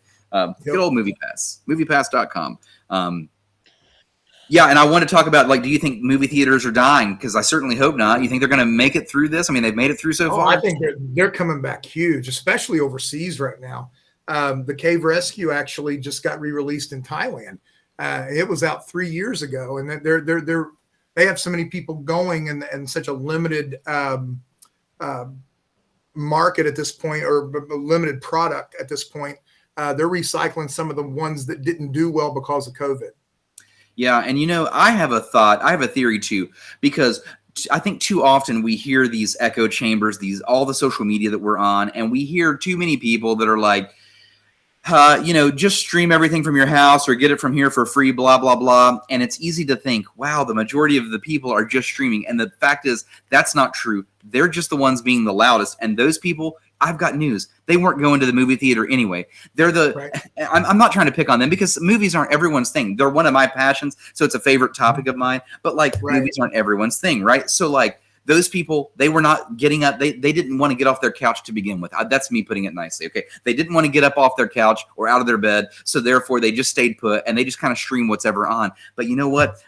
Speaker 2: Good old Movie Pass, moviepass.com. Yeah, and I want to talk about, like, do you think movie theaters are dying? Because I certainly hope not. You think they're going to make it through this? I mean, they've made it through so far.
Speaker 6: I think they're coming back huge, especially overseas right now. The Cave Rescue actually just got re-released in Thailand. It was out 3 years ago, and they have so many people going and such a limited market at this point, or a limited product at this point. They're recycling some of the ones that didn't do well because of COVID.
Speaker 2: Yeah, and I have a theory too, because I think too often we hear these echo chambers, all the social media that we're on, and we hear too many people that are like, just stream everything from your house or get it from here for free, blah, blah, blah. And it's easy to think, wow, the majority of the people are just streaming. And the fact is, that's not true. They're just the ones being the loudest. And those people, I've got news. They weren't going to the movie theater anyway. They're
Speaker 6: Right.
Speaker 2: I'm not trying to pick on them because movies aren't everyone's thing. They're one of my passions. So it's a favorite topic of mine. But like movies aren't everyone's thing, right? So like, those people, they were not getting up. They didn't want to get off their couch to begin with. That's me putting it nicely. Okay. They didn't want to get up off their couch or out of their bed. So therefore they just stayed put and they just kind of stream what's ever on. But you know what?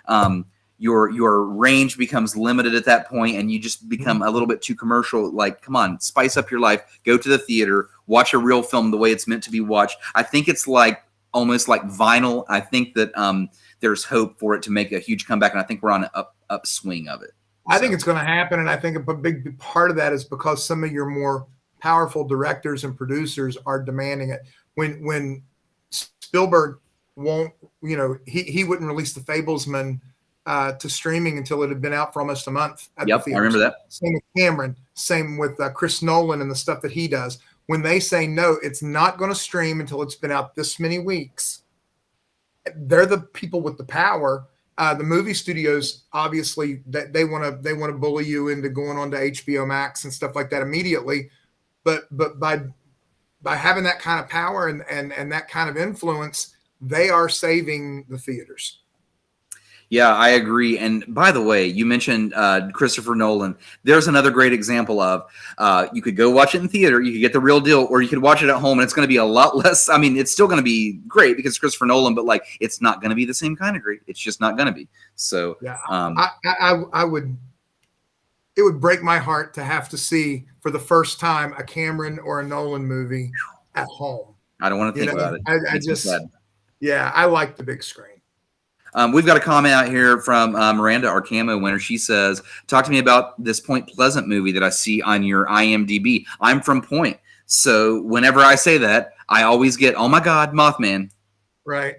Speaker 2: Your range becomes limited at that point and you just become a little bit too commercial. Like, come on, spice up your life, go to the theater, watch a real film the way it's meant to be watched. I think it's like almost like vinyl. I think that there's hope for it to make a huge comeback. And I think we're on an upswing of it.
Speaker 6: I think it's going to happen, and I think a big part of that is because some of your more powerful directors and producers are demanding it. When Spielberg won't, he wouldn't release The Fablesman to streaming until it had been out for almost a month.
Speaker 2: Yep, I remember that.
Speaker 6: Same with Cameron, same with Chris Nolan and the stuff that he does. When they say no, it's not going to stream until it's been out this many weeks. They're the people with the power. The movie studios, obviously, that they want to bully you into going on to HBO Max and stuff like that immediately. But by having that kind of power and that kind of influence, they are saving the theaters.
Speaker 2: Yeah, I agree. And by the way, you mentioned Christopher Nolan. There's another great example of you could go watch it in theater, you could get the real deal, or you could watch it at home, and it's going to be a lot less. I mean, it's still going to be great because it's Christopher Nolan, but like, it's not going to be the same kind of great. It's just not going to be. So
Speaker 6: yeah, I would. It would break my heart to have to see for the first time a Cameron or a Nolan movie at home.
Speaker 2: I don't want to think about it.
Speaker 6: I like the big screen.
Speaker 2: We've got a comment out here from Miranda, our camo winner. She says, talk to me about this Point Pleasant movie that I see on your IMDb. I'm from Point. So whenever I say that, I always get, oh my God, Mothman.
Speaker 6: Right.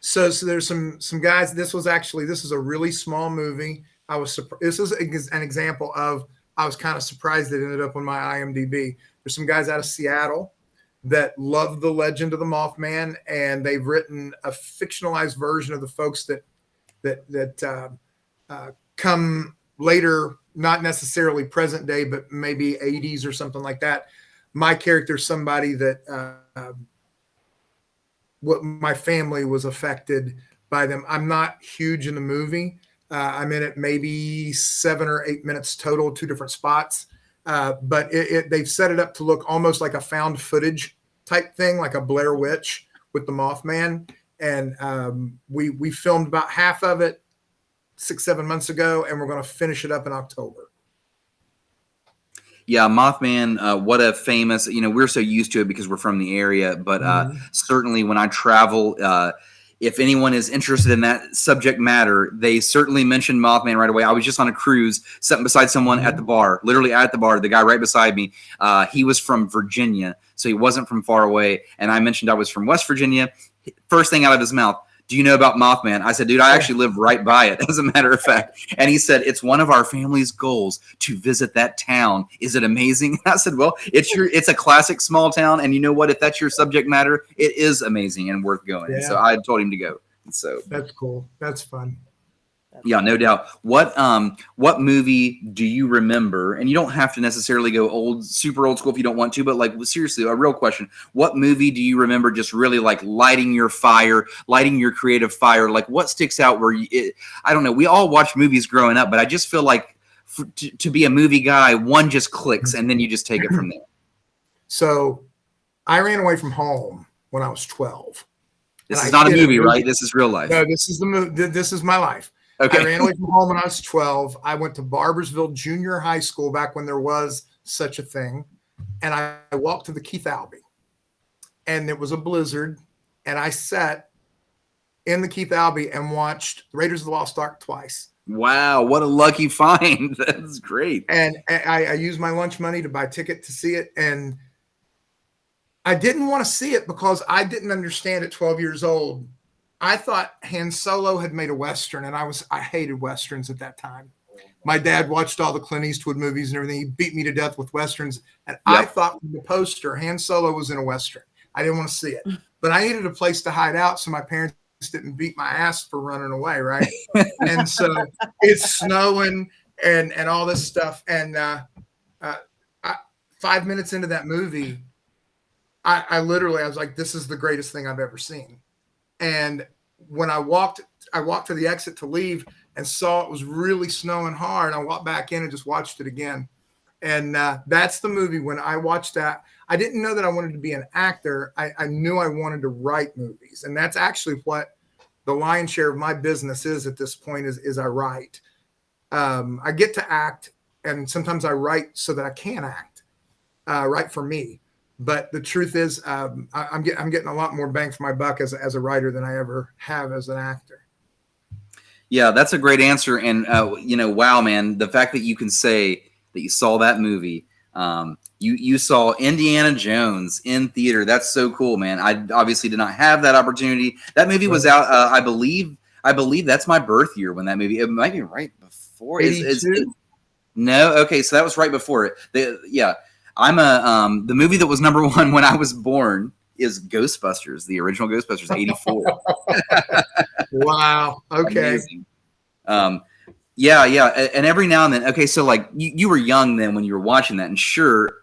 Speaker 6: So there's some guys, this is a really small movie. This is an example of, I was kind of surprised it ended up on my IMDb. There's some guys out of Seattle that love the legend of the Mothman, and they've written a fictionalized version of the folks that come later, not necessarily present day, but maybe 80s or something like that. My character is somebody that what my family was affected by them. I'm not huge in the movie. I'm in it maybe 7 or 8 minutes total, 2 different spots. But they've set it up to look almost like a found footage type thing, like a Blair Witch with the Mothman. And we filmed about half of it 6-7 months ago, and we're going to finish it up in October.
Speaker 2: Yeah, Mothman, what a famous, we're so used to it because we're from the area, but certainly when I travel, if anyone is interested in that subject matter, they certainly mention Mothman right away. I was just on a cruise, sitting beside someone at the bar, literally at the bar, the guy right beside me. He was from Virginia, so he wasn't from far away. And I mentioned I was from West Virginia. First thing out of his mouth, do you know about Mothman? I said, dude, I actually live right by it, as a matter of fact. And he said, it's one of our family's goals to visit that town. Is it amazing? I said, well, it's a classic small town. And you know what? If that's your subject matter, it is amazing and worth going. Yeah. So I told him to go. So
Speaker 6: that's cool. That's fun.
Speaker 2: Yeah, no doubt. What movie do you remember? And you don't have to necessarily go super old school if you don't want to, but like seriously, a real question. What movie do you remember just really like lighting your creative fire? Like what sticks out where I don't know. We all watch movies growing up, but I just feel like to be a movie guy, one just clicks and then you just take it from there.
Speaker 6: So I ran away from home when I was 12.
Speaker 2: This is not a movie, right? This is real life.
Speaker 6: No, this is the movie. This is my life. Okay. I ran away from home when I was 12. I went to Barbersville Junior High School back when there was such a thing. And I walked to the Keith Albee. And it was a blizzard. And I sat in the Keith Albee and watched Raiders of the Lost Ark twice.
Speaker 2: Wow, what a lucky find. That's great.
Speaker 6: And I used my lunch money to buy a ticket to see it. And I didn't want to see it because I didn't understand at 12 years old. I thought Han Solo had made a Western, and I hated Westerns at that time. My dad watched all the Clint Eastwood movies and everything. He beat me to death with Westerns. And I thought from the poster, Han Solo was in a Western. I didn't want to see it, but I needed a place to hide out so my parents didn't beat my ass for running away, right? And so it's snowing and all this stuff. And 5 minutes into that movie, I was like, this is the greatest thing I've ever seen. And when I walked to the exit to leave and saw it was really snowing hard, I walked back in and just watched it again. And that's the movie. When I watched that, I didn't know that I wanted to be an actor. I knew I wanted to write movies. And that's actually what the lion's share of my business is at this point is I write. I get to act, and sometimes I write so that I can act, write for me. But the truth is, I'm getting a lot more bang for my buck as a writer than I ever have as an actor.
Speaker 2: Yeah, that's a great answer. And, wow, man, the fact that you can say that you saw that movie, you saw Indiana Jones in theater. That's so cool, man. I obviously did not have that opportunity. That movie was out, I believe that's my birth year when that movie, it might be right before. No, okay, so that was right before it. I'm the movie that was number one when I was born is Ghostbusters, the original Ghostbusters, 84.
Speaker 6: Wow. Okay.
Speaker 2: Amazing. Yeah. And every now and then, okay, so like you were young then when you were watching that, and sure,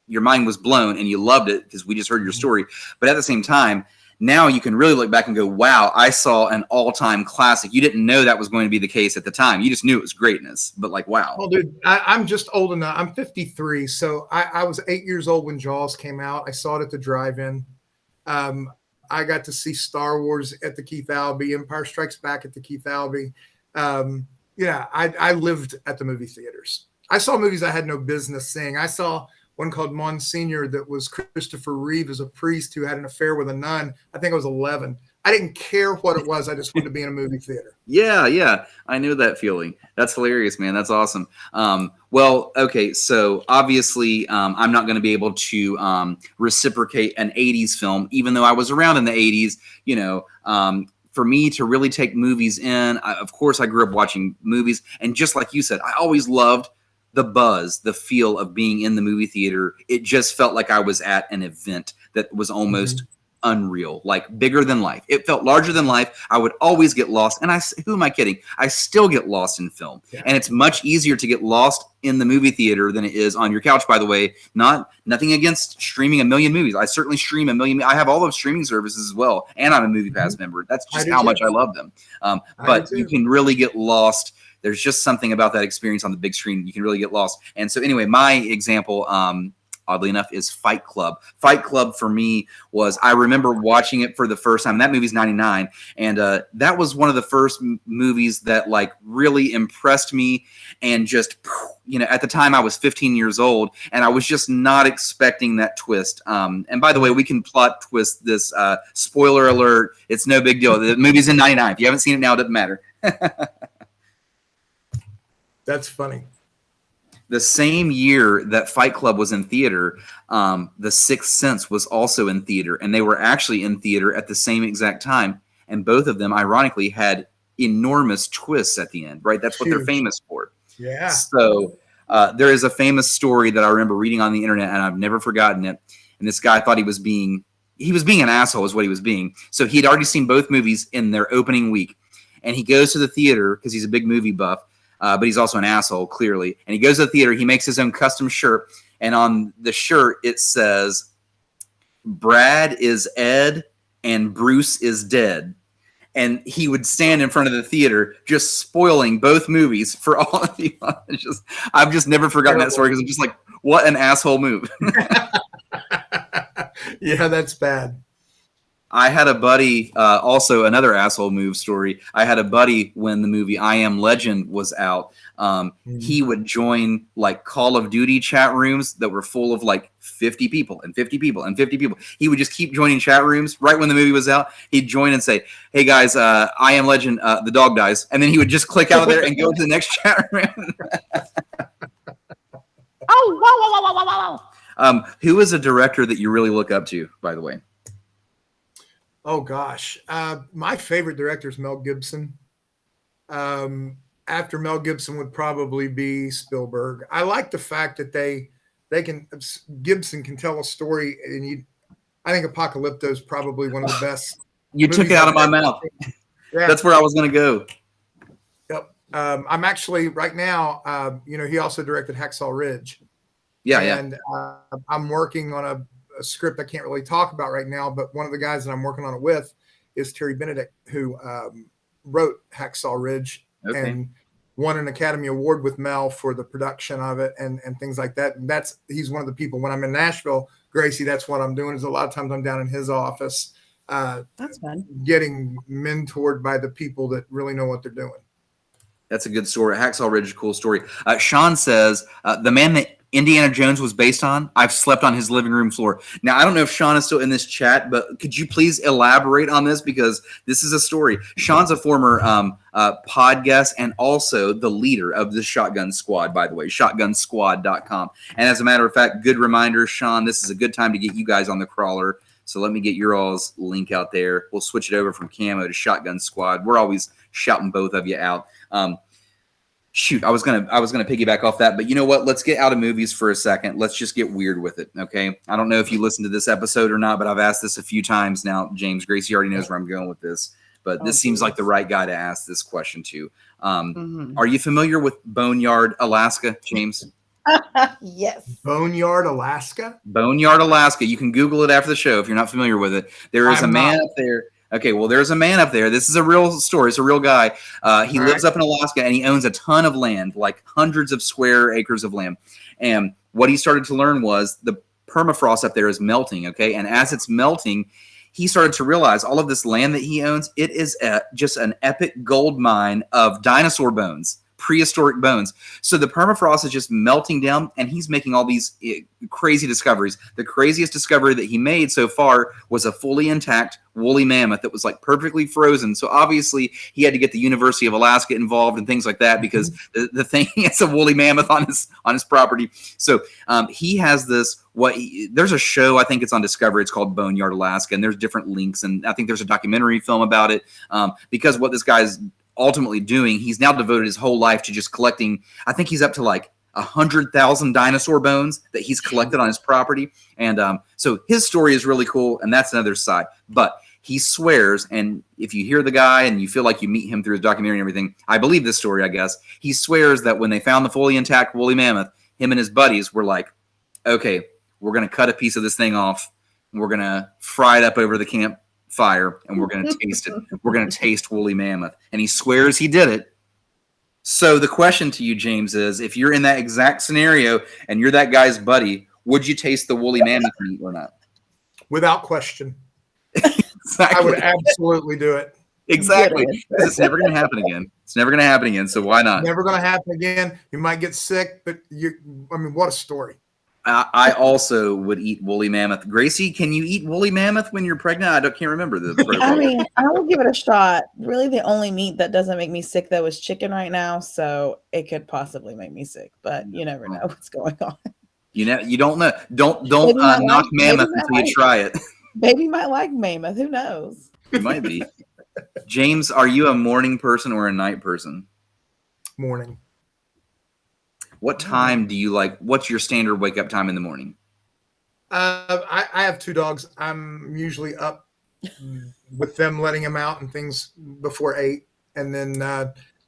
Speaker 2: your mind was blown and you loved it because we just heard your story. But at the same time, now you can really look back and go, wow, I saw an all-time classic. You didn't know that was going to be the case at the time. You just knew it was greatness, but like, wow.
Speaker 6: Well, dude, I'm just old enough. I'm 53. So I was 8 years old when Jaws came out. I saw it at the drive-in. I got to see Star Wars at the Keith Albee, Empire Strikes Back at the Keith Albee. I lived at the movie theaters. I saw movies I had no business seeing. I saw one called Monsignor that was Christopher Reeve as a priest who had an affair with a nun. I think I was 11. I didn't care what it was. I just wanted to be in a movie theater.
Speaker 2: Yeah. I knew that feeling. That's hilarious, man. That's awesome. Well, okay. So obviously I'm not going to be able to reciprocate an 80s film, even though I was around in the 80s, for me to really take movies in. Of course, I grew up watching movies. And just like you said, I always loved the buzz, the feel of being in the movie theater. It just felt like I was at an event that was almost unreal, like bigger than life. It felt larger than life. I would always get lost. And who am I kidding? I still get lost in film. Yeah. And it's much easier to get lost in the movie theater than it is on your couch, by the way. Nothing against streaming a million movies. I certainly stream a million. I have all those streaming services as well. And I'm a Movie Pass member. That's just how much I love them. But you can really get lost. There's just something about that experience on the big screen. You can really get lost. And so anyway, my example, oddly enough, is Fight Club. Fight Club for me was, I remember watching it for the first time. That movie's 99. And that was one of the first movies that like really impressed me. And just, at the time I was 15 years old and I was just not expecting that twist. And by the way, we can plot twist this, spoiler alert. It's no big deal. The movie's in 99. If you haven't seen it now, it doesn't matter.
Speaker 6: That's funny.
Speaker 2: The same year that Fight Club was in theater, The Sixth Sense was also in theater, and they were actually in theater at the same exact time. And both of them, ironically, had enormous twists at the end, right? That's what they're famous for.
Speaker 6: Yeah.
Speaker 2: So there is a famous story that I remember reading on the internet, and I've never forgotten it. And this guy thought he was being an asshole is what he was being. So he'd already seen both movies in their opening week. And he goes to the theater because he's a big movie buff. But he's also an asshole, clearly. And he goes to the theater. He makes his own custom shirt. And on the shirt, it says, Brad is Ed and Bruce is dead. And he would stand in front of the theater just spoiling both movies for all of you. I've just never forgotten that story because I'm just like, what an asshole move.
Speaker 6: Yeah, that's bad.
Speaker 2: I had a buddy, also another asshole move story. I had a buddy when the movie I Am Legend was out. He would join like Call of Duty chat rooms that were full of like 50 people and 50 people and 50 people. He would just keep joining chat rooms right when the movie was out. He'd join and say, hey guys, I Am Legend, the dog dies. And then he would just click out of there and go to the next chat room. Who is a director that you really look up to, by the way?
Speaker 6: Oh gosh, my favorite director is Mel Gibson. After Mel Gibson would probably be Spielberg. I like the fact that Gibson can tell a story, and I think Apocalypto is probably one of the best.
Speaker 2: You took it out of my mouth.
Speaker 6: Yeah.
Speaker 2: That's where I was going to go.
Speaker 6: Yep. I'm actually right now. He also directed Hacksaw Ridge.
Speaker 2: Yeah,
Speaker 6: and I'm working on a script I can't really talk about right now, but one of the guys that I'm working on it with is Terry Benedict, who wrote Hacksaw Ridge and won an Academy Award with Mel for the production of it and things like that. And he's one of the people when I'm in Nashville, Gracie, that's what I'm doing is a lot of times I'm down in his office.
Speaker 5: That's fun.
Speaker 6: Getting mentored by the people that really know what they're doing.
Speaker 2: That's a good story. Hacksaw Ridge is a cool story. Sean says, the man that Indiana Jones was based on, I've slept on his living room floor. Now, I don't know if Sean is still in this chat, but could you please elaborate on this? Because this is a story. Sean's a former pod guest and also the leader of the Shotgun Squad, by the way, shotgunsquad.com. And as a matter of fact, good reminder, Sean, this is a good time to get you guys on the crawler. So let me get your all's link out there. We'll switch it over from Camo to Shotgun Squad. We're always shouting both of you out. Shoot, I was gonna piggyback off that, but you know what? Let's get out of movies for a second. Let's just get weird with it, okay? I don't know if you listened to this episode or not, but I've asked this a few times now. James, Gracie already knows where I'm going with this, but this seems like the right guy to ask this question to. Are you familiar with Boneyard, Alaska, James?
Speaker 5: Yes.
Speaker 6: Boneyard, Alaska?
Speaker 2: Boneyard, Alaska. You can Google it after the show if you're not familiar with it. There is a man up there. Okay, well, there's a man up there. This is a real story. It's a real guy. He lives up in Alaska, and he owns a ton of land, like hundreds of square acres of land. And what he started to learn was the permafrost up there is melting, okay? And as it's melting, he started to realize all of this land that he owns, it is just an epic gold mine of dinosaur bones, prehistoric bones. So the permafrost is just melting down, and he's making all these crazy discoveries. The craziest discovery that he made so far was a fully intact woolly mammoth that was like perfectly frozen. So obviously he had to get the University of Alaska involved and things like that because the thing is a woolly mammoth on his property. So he has this. There's a show, I think it's on Discovery. It's called Boneyard, Alaska, and there's different links, and I think there's a documentary film about it because what this guy's ultimately doing, he's now devoted his whole life to just collecting. I think he's up to like 100,000 dinosaur bones that he's collected on his property. And so his story is really cool, and that's another side. But he swears, and if you hear the guy and you feel like you meet him through the documentary and everything, I believe this story, I guess. He swears that when they found the fully intact woolly mammoth, him and his buddies were like, okay, we're going to cut a piece of this thing off, and we're going to fry it up over the campfire, and we're going to taste it. We're going to taste woolly mammoth. And he swears he did it. So the question to you, James, is if you're in that exact scenario and you're that guy's buddy, would you taste the woolly mammoth meat or not?
Speaker 6: Without question.
Speaker 2: Exactly.
Speaker 6: I would absolutely do it.
Speaker 2: Exactly. It's never going to happen again. It's never going to happen again. So why not?
Speaker 6: Never going to happen again. You might get sick, but what a story.
Speaker 2: I also would eat woolly mammoth. Gracie, can you eat woolly mammoth when you're pregnant? Can't remember the protocol.
Speaker 5: I mean, I will give it a shot. Really, the only meat that doesn't make me sick, though, is chicken right now. So it could possibly make me sick, but you never know what's going on.
Speaker 2: You don't know. Don't knock mammoth until you try it.
Speaker 5: Baby might like mammoth. Who knows?
Speaker 2: It might be. James, are you a morning person or a night person?
Speaker 6: Morning.
Speaker 2: What time do you like? What's your standard wake up time in the morning?
Speaker 6: I have two dogs. I'm usually up with them, letting them out and things before 8. And then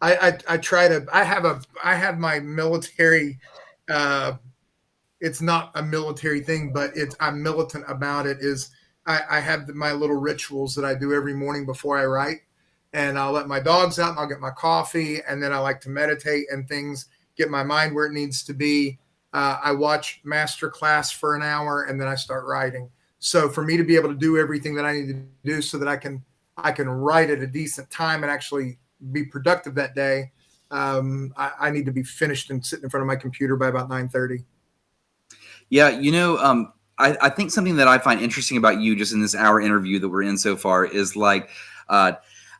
Speaker 6: I try to. I have my military. It's not a military thing, but I'm militant about it. I have my little rituals that I do every morning before I write, and I'll let my dogs out and I'll get my coffee, and then I like to meditate and things. Get my mind where it needs to be. I watch master class for an hour and then I start writing. So for me to be able to do everything that I need to do so that I can write at a decent time and actually be productive that day, I need to be finished and sitting in front of my computer by about 9:30.
Speaker 2: Yeah, I think something that I find interesting about you just in this hour interview that we're in so far is like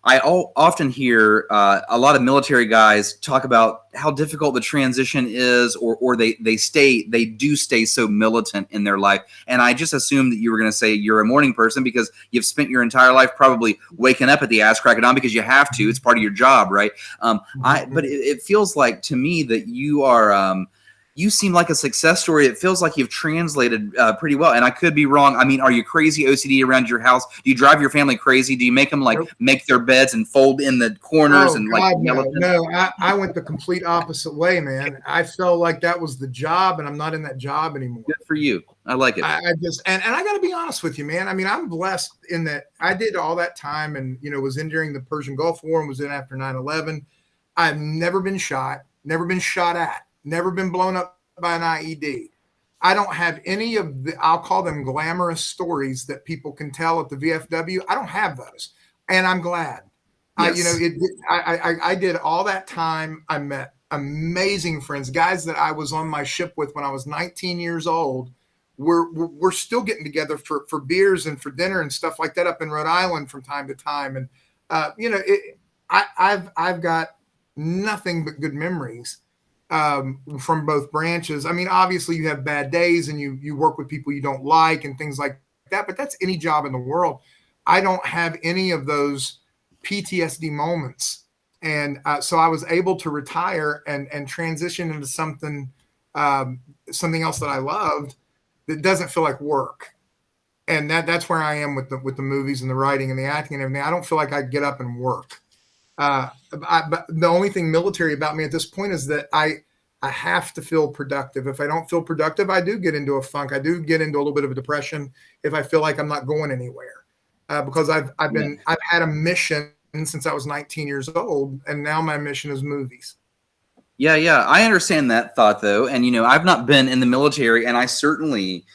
Speaker 2: I often hear a lot of military guys talk about how difficult the transition is, or they do stay so militant in their life. And I just assumed that you were going to say you're a morning person because you've spent your entire life probably waking up at the ass crack of dawn because you have to. It's part of your job, right? But it feels like to me that you are you seem like a success story. It feels like you've translated pretty well. And I could be wrong. I mean, are you crazy OCD around your house? Do you drive your family crazy? Do you make them like make their beds and fold in the corners and
Speaker 6: God,
Speaker 2: like
Speaker 6: no. I went the complete opposite way, man. I felt like that was the job, and I'm not in that job anymore.
Speaker 2: Good for you. I like it.
Speaker 6: I just and I got to be honest with you, man. I mean, I'm blessed in that I did all that time, and was in during the Persian Gulf War and was in after 9/11. I've never been shot, never been shot at, never been blown up by an IED. I don't have any of the, I'll call them glamorous stories that people can tell at the VFW. I don't have those, and I'm glad.
Speaker 2: Yes.
Speaker 6: I did all that time. I met amazing friends, guys that I was on my ship with when I was 19 years old. We're still getting together for beers and for dinner and stuff like that up in Rhode Island from time to time. And I've got nothing but good memories from both branches. I mean, obviously you have bad days and you work with people you don't like and things like that, but that's any job in the world. I don't have any of those PTSD moments. And so I was able to retire and transition into something else that I loved that doesn't feel like work. And that's where I am with the movies and the writing and the acting and everything. I don't feel like I get up and work. But the only thing military about me at this point is that I have to feel productive. If I don't feel productive, I do get into a funk. I do get into a little bit of a depression if I feel like I'm not going anywhere. Because I've had a mission since I was 19 years old, and now my mission is movies.
Speaker 2: Yeah. I understand that thought though. And, I've not been in the military, and I certainly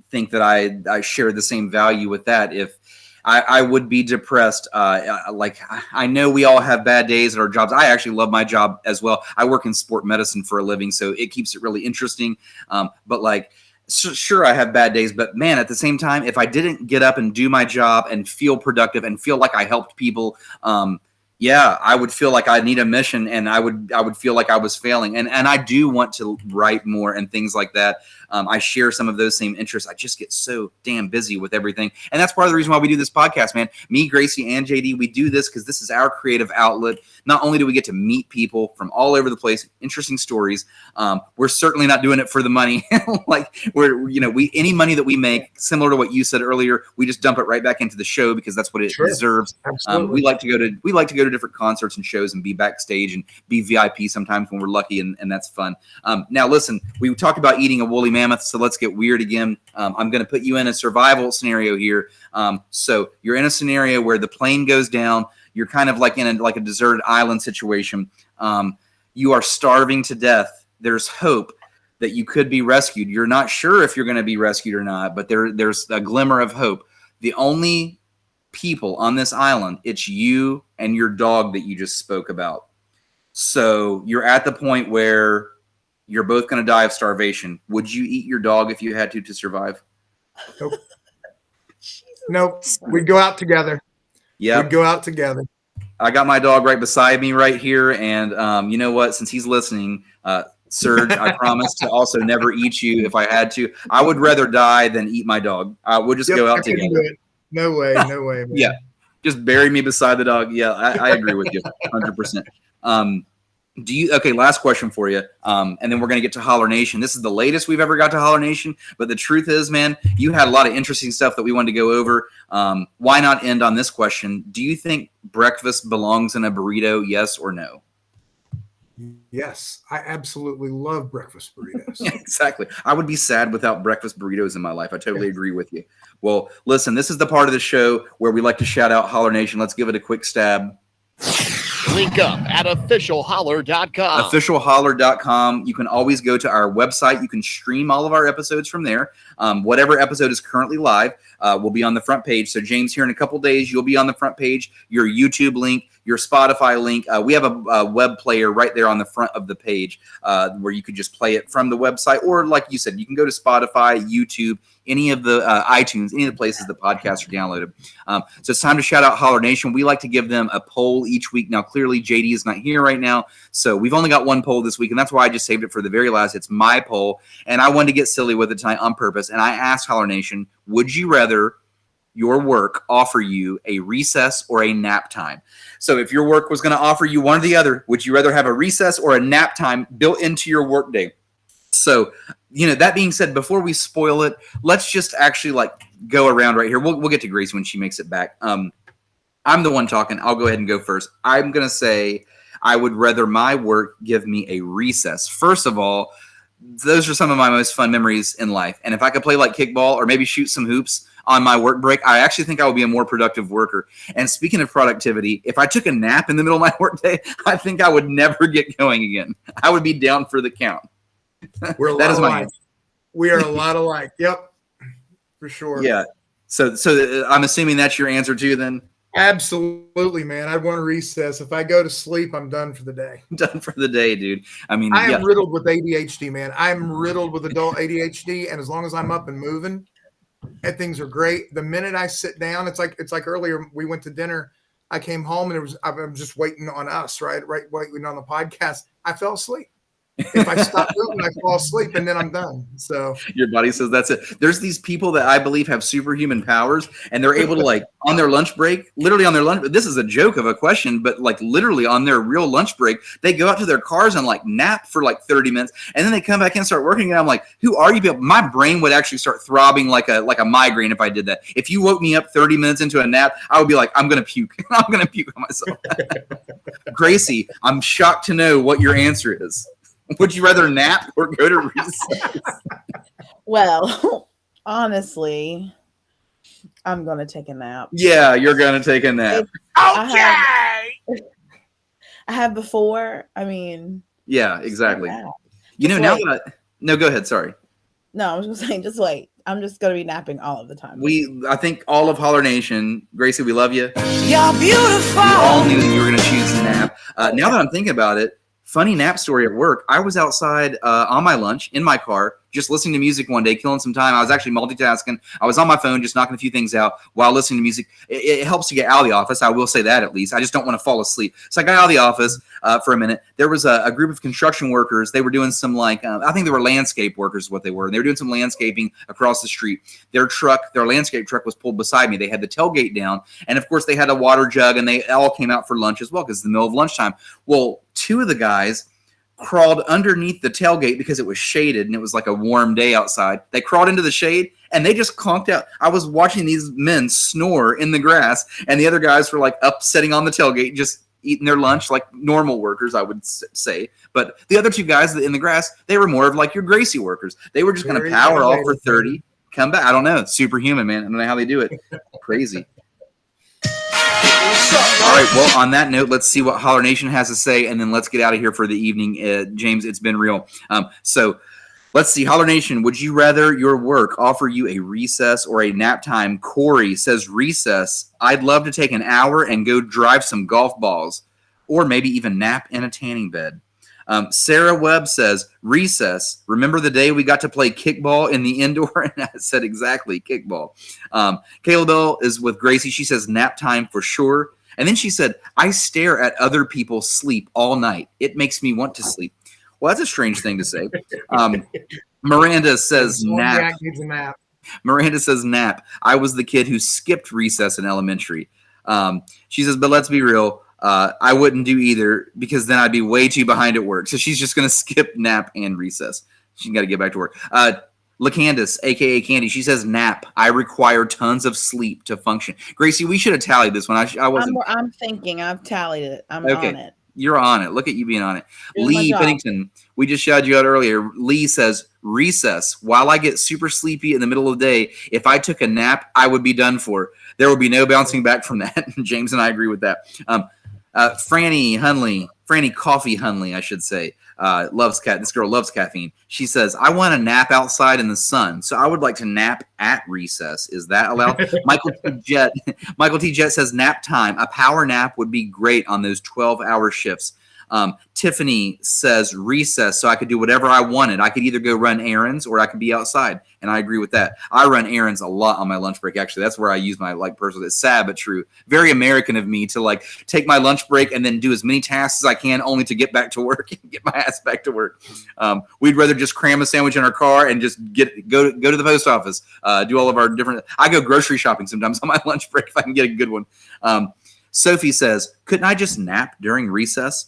Speaker 2: think that I share the same value with that. If I would be depressed, like I know we all have bad days at our jobs. I actually love my job as well. I work in sport medicine for a living, so it keeps it really interesting. But like, sure, I have bad days, but man, at the same time, if I didn't get up and do my job and feel productive and feel like I helped people, I would feel like I need a mission, and I would feel like I was failing. And I do want to write more and things like that. I share some of those same interests. I just get so damn busy with everything. And that's part of the reason why we do this podcast, man. Me, Gracie, and JD, we do this because this is our creative outlet. Not only do we get to meet people from all over the place, interesting stories, we're certainly not doing it for the money. Like any money that we make, similar to what you said earlier, we just dump it right back into the show because that's what it deserves. We like to go to different concerts and shows and be backstage and be VIP sometimes when we're lucky, and that's fun. Now listen, we talked about eating a woolly mammoth, so let's get weird again. I'm going to put you in a survival scenario here. So you're in a scenario where the plane goes down. You're kind of like in a deserted island situation. You are starving to death. There's hope that you could be rescued. You're not sure if you're going to be rescued or not, but there's a glimmer of hope. The only people on this island, it's you and your dog that you just spoke about. So you're at the point where you're both going to die of starvation. Would you eat your dog if you had to survive?
Speaker 6: Nope. Nope. We'd go out together.
Speaker 2: Yeah,
Speaker 6: we'd go out together.
Speaker 2: I got my dog right beside me right here, and you know what? Since he's listening, Serge, I promise to also never eat you if I had to. I would rather die than eat my dog. We'll just go out together.
Speaker 6: No way, man.
Speaker 2: Yeah, just bury me beside the dog. Yeah, I agree with you 100%. Okay, last question for you, and then we're going to get to Holler Nation. This is the latest we've ever got to Holler Nation, but the truth is, man, you had a lot of interesting stuff that we wanted to go over. Why not end on this question? Do you think breakfast belongs in a burrito, yes or no?
Speaker 6: Yes, I absolutely love breakfast burritos.
Speaker 2: Yeah, exactly. I would be sad without breakfast burritos in my life. I totally agree with you. Well, listen, this is the part of the show where we like to shout out Holler Nation. Let's give it a quick stab.
Speaker 1: Link up at officialholler.com.
Speaker 2: Officialholler.com. You can always go to our website. You can stream all of our episodes from there. Whatever episode is currently live will be on the front page. So, James, here in a couple days, you'll be on the front page. Your YouTube link, your Spotify link. We have a web player right there on the front of the page where you could just play it from the website. Or, like you said, you can go to Spotify, YouTube, any of the iTunes, any of the places the podcasts are downloaded. So it's time to shout out Holler Nation. We like to give them a poll each week. Now, clearly, JD is not here right now, so we've only got one poll this week, and that's why I just saved it for the very last. It's my poll, and I wanted to get silly with it tonight on purpose, and I asked Holler Nation, would you rather your work offer you a recess or a nap time? So if your work was going to offer you one or the other, would you rather have a recess or a nap time built into your workday? So, that being said, before we spoil it, let's just actually go around right here. We'll get to Grace when she makes it back. I'm the one talking. I'll go ahead and go first. I'm going to say I would rather my work give me a recess. First of all, those are some of my most fun memories in life. And if I could play kickball or maybe shoot some hoops on my work break, I actually think I would be a more productive worker. And speaking of productivity, if I took a nap in the middle of my workday, I think I would never get going again. I would be down for the count.
Speaker 6: That is my answer. We are a lot alike. Yep, for sure.
Speaker 2: Yeah. So I'm assuming that's your answer too, then.
Speaker 6: Absolutely, man. I'd want to recess. If I go to sleep, I'm done for the day.
Speaker 2: Done for the day, dude. I mean,
Speaker 6: I am riddled with ADHD, man. I'm riddled with adult ADHD, and as long as I'm up and moving, and things are great. The minute I sit down, it's like earlier we went to dinner. I came home and I'm just waiting on us, right, waiting on the podcast. I fell asleep. If I stop moving, I fall asleep, and then I'm done. So
Speaker 2: your body says that's it. There's these people that I believe have superhuman powers, and they're able to on their lunch break, literally on their lunch. This is a joke of a question, but literally on their real lunch break, they go out to their cars and nap for 30 minutes, and then they come back in and start working. And I'm like, who are you people? My brain would actually start throbbing like a migraine if I did that. If you woke me up 30 minutes into a nap, I would be like, I'm gonna puke. I'm gonna puke on myself. Gracie, I'm shocked to know what your answer is. Would you rather nap or go to recess?
Speaker 5: Well, honestly, I'm going to take a nap.
Speaker 2: Yeah, you're going to take a nap.
Speaker 5: I have before. I mean.
Speaker 2: Yeah, exactly. Now that no, go ahead. Sorry.
Speaker 5: No, I was just saying, just wait. I'm just going to be napping all of the time.
Speaker 2: I think all of Holler Nation, Gracie, we love you.
Speaker 3: You're beautiful.
Speaker 2: We all knew that you were going to choose to nap. Now that I'm thinking about it, funny nap story at work. I was outside on my lunch in my car, just listening to music one day, killing some time. I was actually multitasking. I was on my phone, just knocking a few things out while listening to music. It helps to get out of the office. I will say that at least. I just don't want to fall asleep. So I got out of the office for a minute. There was a group of construction workers. They were doing some I think they were landscape workers is what they were. They were doing some landscaping across the street. Their landscape truck was pulled beside me. They had the tailgate down. And of course they had a water jug, and they all came out for lunch as well because it's the middle of lunchtime. Well, two of the guys crawled underneath the tailgate because it was shaded and it was a warm day outside. They crawled into the shade and they just conked out. I was watching these men snore in the grass, and the other guys were up sitting on the tailgate, just eating their lunch like normal workers, I would say. But the other two guys in the grass, they were more of your Gracie workers. They were just going to power off for 30, come back. I don't know. It's superhuman, man. I don't know how they do it. Crazy. All right, well, on that note, let's see what Holler Nation has to say, and then let's get out of here for the evening. James, it's been real. So let's see. Holler Nation, would you rather your work offer you a recess or a nap time? Corey says recess. I'd love to take an hour and go drive some golf balls, or maybe even nap in a tanning bed. Sarah Webb says recess. Remember the day we got to play kickball in the indoor? And I said exactly, kickball. Kayla Bell is with Gracie. She says nap time for sure. And then she said, I stare at other people sleep all night. It makes me want to sleep. Well, that's a strange thing to say. Miranda says nap. Miranda says nap. I was the kid who skipped recess in elementary. She says, but let's be real. I wouldn't do either because then I'd be way too behind at work. So she's just going to skip nap and recess. She's got to get back to work. LaCandace, a.k.a. Candy, she says nap. I require tons of sleep to function. Gracie, we should have tallied this one. I wasn't.
Speaker 5: I'm thinking. I've tallied it. I'm on it.
Speaker 2: You're on it. Look at you being on it. Lee Pennington, we just shouted you out earlier. Lee says recess. While I get super sleepy in the middle of the day, if I took a nap, I would be done for. There would be no bouncing back from that. James and I agree with that. Franny Coffee Hunley, I should say, this girl loves caffeine. She says, I want to nap outside in the sun, so I would like to nap at recess. Is that allowed? Michael T. Jet says nap time. A power nap would be great on those 12-hour shifts. Tiffany says recess, so I could do whatever I wanted. I could either go run errands or I could be outside, and I agree with that. I run errands a lot on my lunch break. Actually, that's where I use my personal. It's sad but true. Very American of me to take my lunch break and then do as many tasks as I can, only to get back to work and get my ass back to work. We'd rather just cram a sandwich in our car and just go to the post office. Do all of our different. I go grocery shopping sometimes on my lunch break if I can get a good one. Sophie says, couldn't I just nap during recess?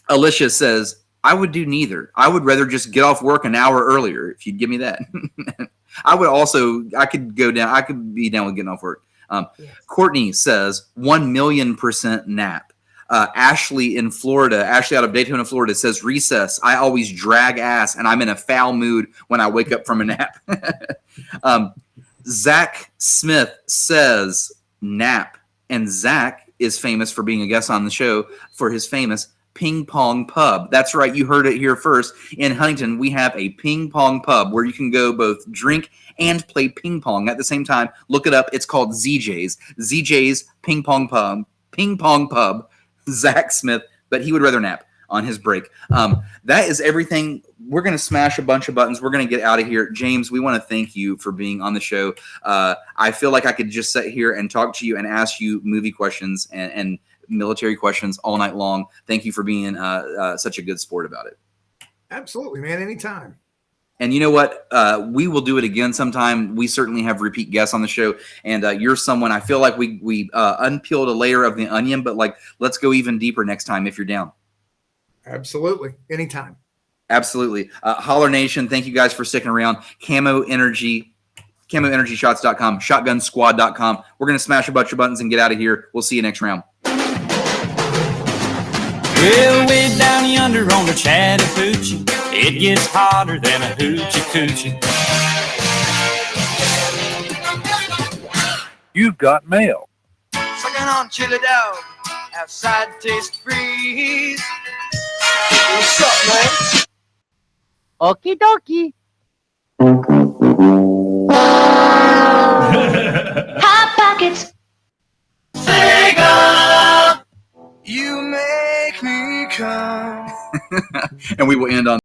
Speaker 2: Alicia says, I would do neither. I would rather just get off work an hour earlier if you'd give me that. I could be down with getting off work. Yes. Courtney says 1,000,000% nap. Ashley out of Daytona, Florida says recess. I always drag ass and I'm in a foul mood when I wake up from a nap. Zach Smith says nap. And Zach is famous for being a guest on the show for his famous ping pong pub. That's right. You heard it here first. In Huntington, we have a ping pong pub where you can go both drink and play ping pong at the same time. Look it up. It's called ZJ's. ZJ's Ping Pong Pub. Ping Pong Pub. Zach Smith, but he would rather nap on his break. That is everything. We're going to smash a bunch of buttons. We're going to get out of here. James, we want to thank you for being on the show. I feel like I could just sit here and talk to you and ask you movie questions and military questions all night long. Thank you for being such a good sport about it.
Speaker 6: Absolutely, man. Anytime.
Speaker 2: And you know what? We will do it again sometime. We certainly have repeat guests on the show. And you're someone, I feel like we unpeeled a layer of the onion, but let's go even deeper next time if you're down.
Speaker 6: Absolutely. Anytime.
Speaker 2: Absolutely. Holler Nation, thank you guys for sticking around. CamoEnergyShots.com, ShotgunSquad.com. We're going to smash a bunch of buttons and get out of here. We'll see you next round.
Speaker 7: Well, way down yonder on the Chattahoochee, it gets hotter than a hoochie coochie.
Speaker 8: You've got mail.
Speaker 3: Sucking on chili dog, outside taste freeze. What's up, man?
Speaker 9: Okie dokie.
Speaker 10: Hot Pockets.
Speaker 3: You make me come.
Speaker 2: And we will end on